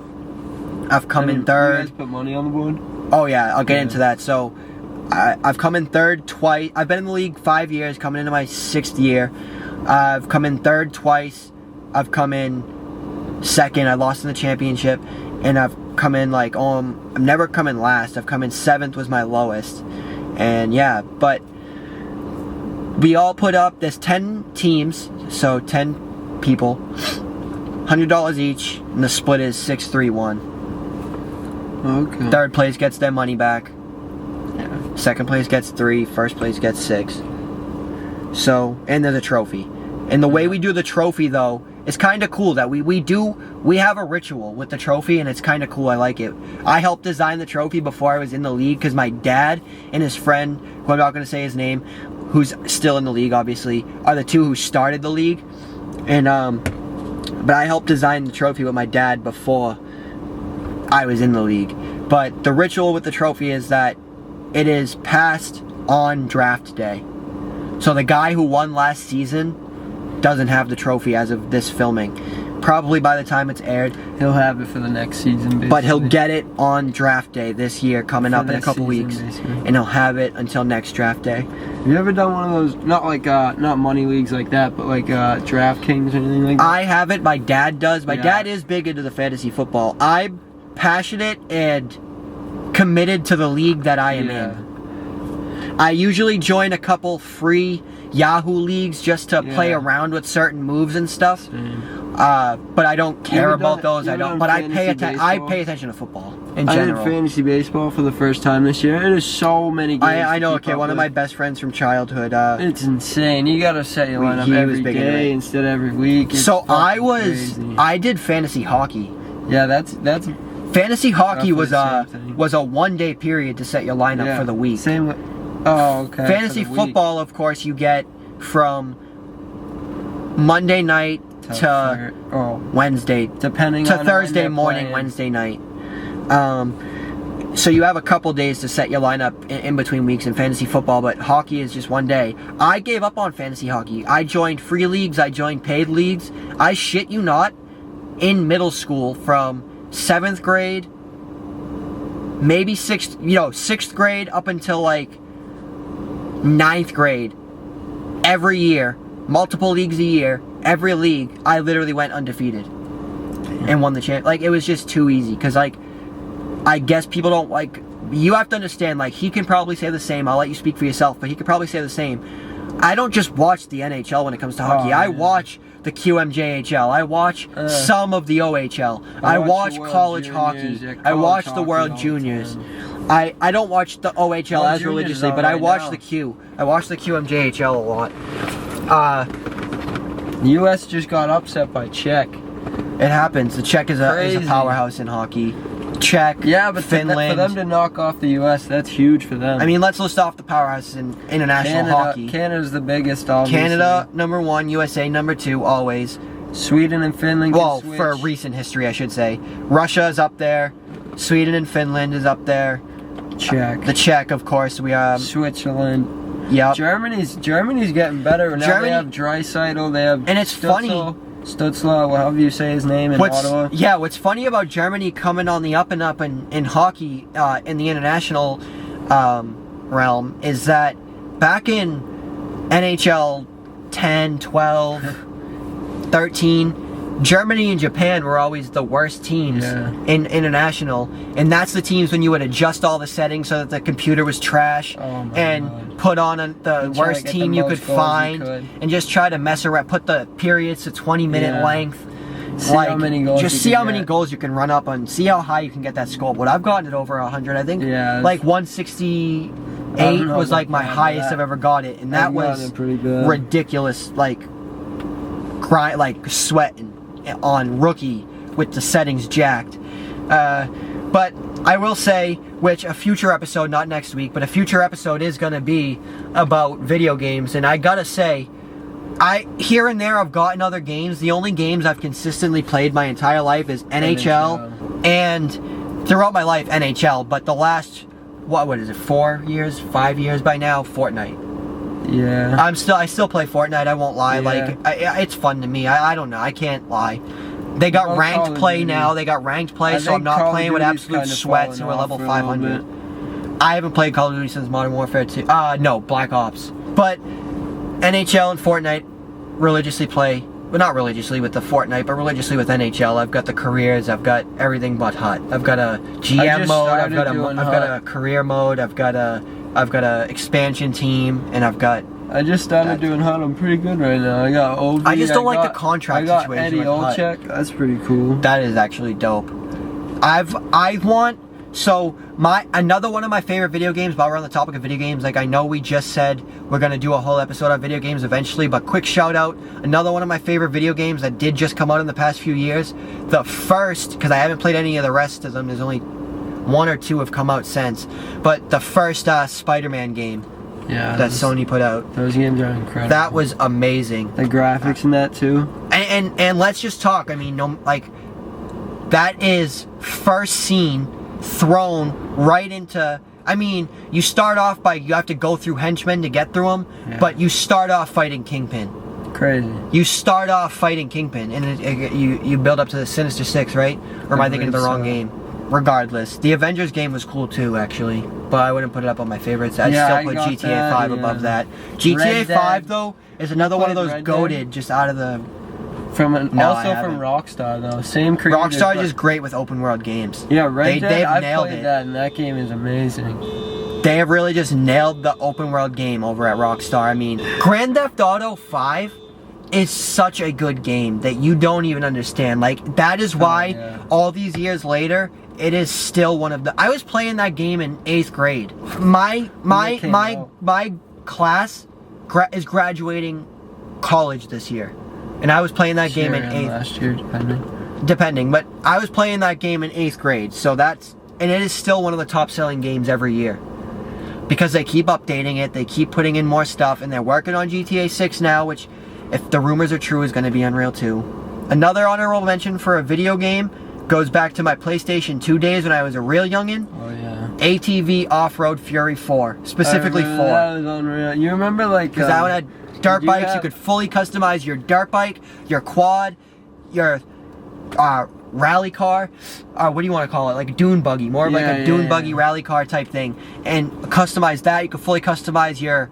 I've come in You third. guys put money on the board? Oh yeah, I'll get into that. So I've come in third twice. I've been in the league 5 years, coming into my 6th year. I've come in third twice. I've come in second. I lost in the championship, and I've come in like I've never come in last. I've come in 7th was my lowest, and yeah, but we all put up. There's 10 teams, so 10 people, $100 each, and the split is 6-3-1. Okay. Third place gets their money back. Yeah. Second place gets 3. First place gets 6. So, and there's a trophy. And the way we do the trophy, though, is kind of cool. That we have a ritual with the trophy, and it's kind of cool. I like it. I helped design the trophy before I was in the league, because my dad and his friend, who I'm not going to say his name, who's still in the league, obviously, are the two who started the league. And but I helped design the trophy with my dad before I was in the league. But the ritual with the trophy is that it is passed on draft day. So the guy who won last season doesn't have the trophy as of this filming. Probably by the time it's aired. He'll have it for the next season, basically. But he'll get it on draft day this year, coming For up in a this couple season, weeks. basically. And he'll have it until next draft day. Have you ever done one of those, not like, not money leagues like that, but like DraftKings or anything like that? I have it. My dad does. My Yeah. dad is big into the fantasy football. I'm passionate and committed to the league that I am in. I usually join a couple free Yahoo leagues just to play Yeah. around with certain moves and stuff. Same. But I don't care ever about done- those. you I ever don't. done But I fantasy I baseball? pay attention to football in I did general. fantasy baseball for the first time this year. It is so many games. I to know. keep Okay, up one of my with. best friends from childhood. It's insane. You gotta set your lineup He was every big into day it. instead of every week. It's So I fucking was. crazy. I did fantasy hockey. Yeah, that's Fantasy hockey Roughly was the same thing. was a 1-day period to set your lineup yeah, for the week. Same with. Oh, okay. Fantasy for the week. football, of course, you get from Monday night to Wednesday depending to on when Thursday they're morning, playing. Wednesday night. So you have a couple days to set your lineup in between weeks in fantasy football, but hockey is just 1 day. I gave up on fantasy hockey. I joined free leagues. I joined paid leagues. I shit you not, in middle school from 7th grade, maybe 6th grade up until like 9th grade, every year, multiple leagues a year, every league, I literally went undefeated and won the champ. Like, it was just too easy, because like, I guess people don't like, you have to understand, like, he can probably say the same. I'll let you speak for yourself, but he could probably say the same. I don't just watch the NHL when it comes to hockey. I watch the QMJHL. I watch some of the OHL. I watch college hockey. I watch the World Juniors. I don't watch the OHL World as Juniors religiously, are but I right watch now. the Q. I watch the QMJHL a lot. The U.S. just got upset by Czech. It happens. The Czech is a Crazy. powerhouse in hockey. Czech, Yeah, but Finland. for them to knock off the U.S., that's huge for them. I mean, let's list off the powerhouses in international hockey. Canada's the biggest, obviously. Canada, number 1. USA, number 2, always. Sweden and Finland. Well, can switch. for recent history, I should say. Russia is up there. Sweden and Finland is up there. Czech. The Czech, of course. We Switzerland. Yep. Germany's getting better. Now Germany- they have Draisaitl. They have. And it's funny. Stutzla, however you say his name in Ottawa. What's funny about Germany coming on the up and up in hockey in the international realm is that back in NHL 10, 12, 13, Germany and Japan were always the worst teams in international, and that's the teams when you would adjust all the settings so that the computer was trash and put on the And try to worst get team the you most could goals you find could. and just try to mess around, put the periods to 20-minute length. See how many goals just you see can how many get. goals you can run up and see how high you can get that score. But I've gotten it over 100, I think. Yeah, like 168 I don't know was like about my that, but highest that- I've ever got it, and that I've gotten was it pretty good. ridiculous. Like like sweating on Rookie with the settings jacked. But I will say, which a future episode, not next week, but a future episode is gonna be about video games. And I gotta say, here and there I've gotten other games. The only games I've consistently played my entire life is NHL. And throughout my life, NHL. But the last, what is it, 4 years, 5 years by now, Fortnite. Yeah. I still play Fortnite, I won't lie. Yeah. Like, it's fun to me. I don't know, I can't lie. They got ranked play now. They got ranked play, so I'm not playing with absolute sweats and we're level 500. I haven't played Call of Duty since Modern Warfare 2. No, Black Ops. But NHL and Fortnite religiously play. Well, not religiously with the Fortnite, but religiously with NHL. I've got the careers. I've got everything but HUT. I've got a GM mode. I've got a career mode. I've got a expansion team, and I've got. I just started doing HUT. I'm pretty good right now. I got OG. I just don't like the contract situation. Eddie with Olczyk. HUT. That's pretty cool. That is actually dope. Another one of my favorite video games, while we're on the topic of video games, like I know we just said we're gonna do a whole episode on video games eventually, but quick shout out, another one of my favorite video games that did just come out in the past few years. The first, because I haven't played any of the rest of them, there's only 1 or 2 have come out since, but the first Spider-Man game that Sony put out. Those games are incredible. That was amazing. The graphics in that too. And let's just talk, I mean, that is first scene thrown right into, I mean, you start off by, you have to go through henchmen to get through them, but you start off fighting Kingpin. Crazy. You start off fighting Kingpin, and you build up to the Sinister Six, right? Or am I thinking of the wrong game? Regardless, the Avengers game was cool too, actually, but I wouldn't put it up on my favorites. I'd still put GTA 5 above that. GTA 5 though is another one of those goated just out of the. From Rockstar though, same creator. Rockstar is great with open world games. Yeah, Red Dead. They've nailed it. That, and that game is amazing. They have really just nailed the open world game over at Rockstar. I mean, Grand Theft Auto 5 is such a good game that you don't even understand. Like, that is why all these years later, it is still one of the. I was playing that game in 8th grade. My class is graduating college this year. And I was playing that game in 8th. Last year, depending, but I was playing that game in 8th grade, so and it is still one of the top selling games every year. Because they keep updating it, they keep putting in more stuff, and they're working on GTA 6 now, which, if the rumors are true, is going to be Unreal 2. Another honorable mention for a video game goes back to my PlayStation 2 days when I was a real youngin'. Oh yeah. ATV Off-Road Fury 4, specifically 4. That was unreal. You remember because that one had dirt bikes. You could fully customize your dirt bike, your quad, your rally car, what do you want to call it, like a dune buggy, more like a dune buggy rally car type thing, and customize that. You could fully customize your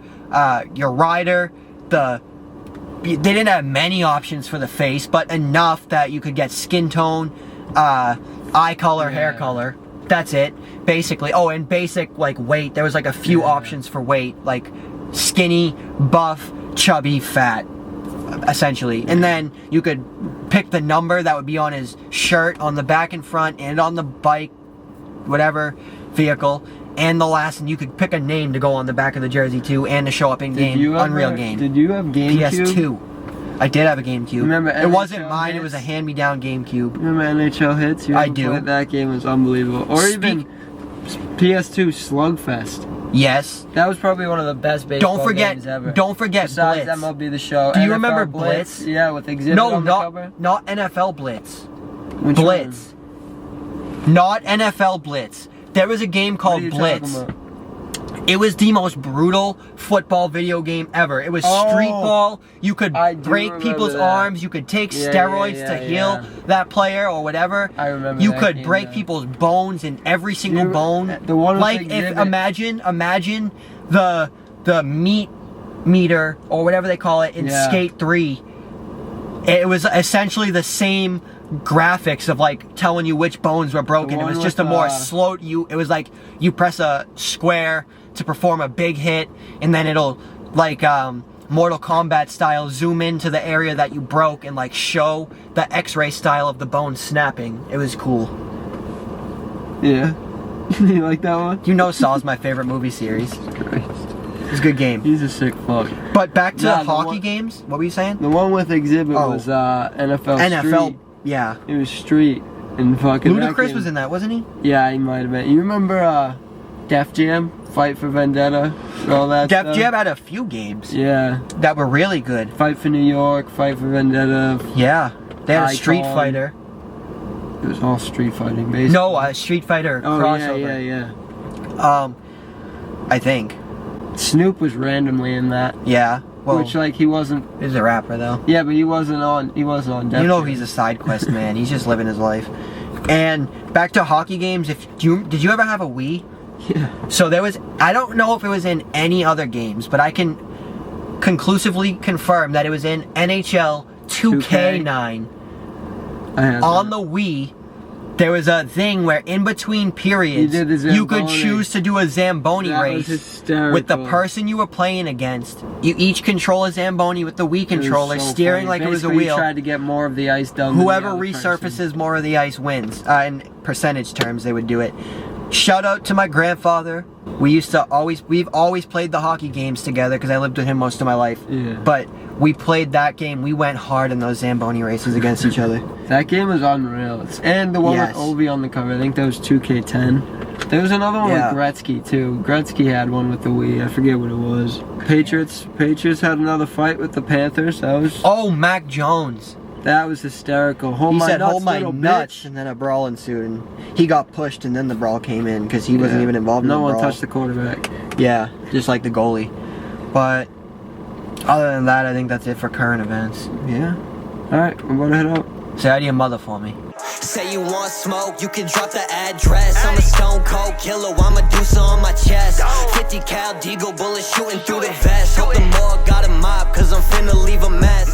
rider. They didn't have many options for the face, but enough that you could get skin tone, eye color, hair color. That's it, basically. Oh, and basic like weight. There was like a few options for weight, like skinny, buff, chubby, fat, essentially. And then you could pick the number that would be on his shirt, on the back and front, and on the bike, whatever vehicle, and the last, and you could pick a name to go on the back of the jersey too, and to show up in game, Unreal game. Did you have GameCube? PS2. I did have a GameCube. Remember it wasn't mine, it was a hand-me-down GameCube. Remember NHL Hits? I do. That game was unbelievable. Or even PS2 Slugfest. Yes. That was probably one of the best baseball games ever. Don't forget Besides Blitz. MLB The Show. Do you NFL remember Blitz? Yeah, with Exhibit on the cover. Not NFL Blitz. Which Blitz. One? Not NFL Blitz. There was a game called Blitz. It was the most brutal football video game ever. It was street ball. You could break people's arms. You could take steroids to heal that player or whatever. I remember. You could break people's bones, and every single bone. The one like if imagine the meat meter or whatever they call it in Skate 3. It was essentially the same graphics of like telling you which bones were broken. It was just a more slow. It was like you press a square to perform a big hit, and then it'll like Mortal Kombat style zoom into the area that you broke and like show the X-ray style of the bone snapping. It was cool. Yeah. You like that one? You know Saw's my favorite movie series. It's a good game. He's a sick fuck. But back to Nah, the hockey games. What were you saying? The one with Exhibit Oh. was NFL NFL. Street. Yeah. It was Street. And fucking Ludacris was in that, wasn't he? Yeah, he might have been. You remember Def Jam? Fight for Vendetta? And all that Def stuff? Jam had a few games Yeah. that were really good. Fight for New York, Fight for Vendetta. Yeah. They had a Icon. Street Fighter. It was all street fighting, basically. No, Street Fighter Oh, crossover. yeah. I think. Snoop was randomly in that. Yeah. Well, Which, like, he wasn't... he's a rapper, though. Yeah, but he wasn't on Def You know Jam. he's a side quest man. He's just living his life. And back to hockey games. Did you ever have a Wii? Yeah. So there was. I don't know if it was in any other games, but I can conclusively confirm that it was in NHL 2K9. I have On that. the Wii, there was a thing where in between periods, You did the you could Zamboni. choose to do a Zamboni That was race hysterical. with the person you were playing against. You each control a Zamboni with the Wii It was controller, so steering funny. like it was a Basically, wheel. You tried to get more of the ice done. than the Whoever other resurfaces person. more of the ice wins. In percentage terms, they would do it. Shout out to my grandfather. We've always played the hockey games together because I lived with him most of my life. Yeah. But we played that game. We went hard in those Zamboni races against each other. That game was unreal. And the one Yes. with Ovi on the cover, I think that was 2K10. There was another one Yeah. with Gretzky too. Gretzky had one with the Wii. I forget what it was. Patriots had another fight with the Panthers. Oh, Mac Jones. That was hysterical. Hold He my said, nuts, "Hold my little nuts," bitch. and then a brawl ensued. And he got pushed, and then the brawl came in because he wasn't Yeah. even involved in No the one brawl. touched the quarterback. Yeah, just like the goalie. But other than that, I think that's it for current events. Yeah. Alright, I'm gonna head out. Say hi to your mother for me. Say you want smoke, you can drop the address. I'm a stone cold killer, I'ma do so on my chest. 50 cal deagle bullet shooting through the vest. Hope the morgue got a mop, cause I'm finna leave a mess.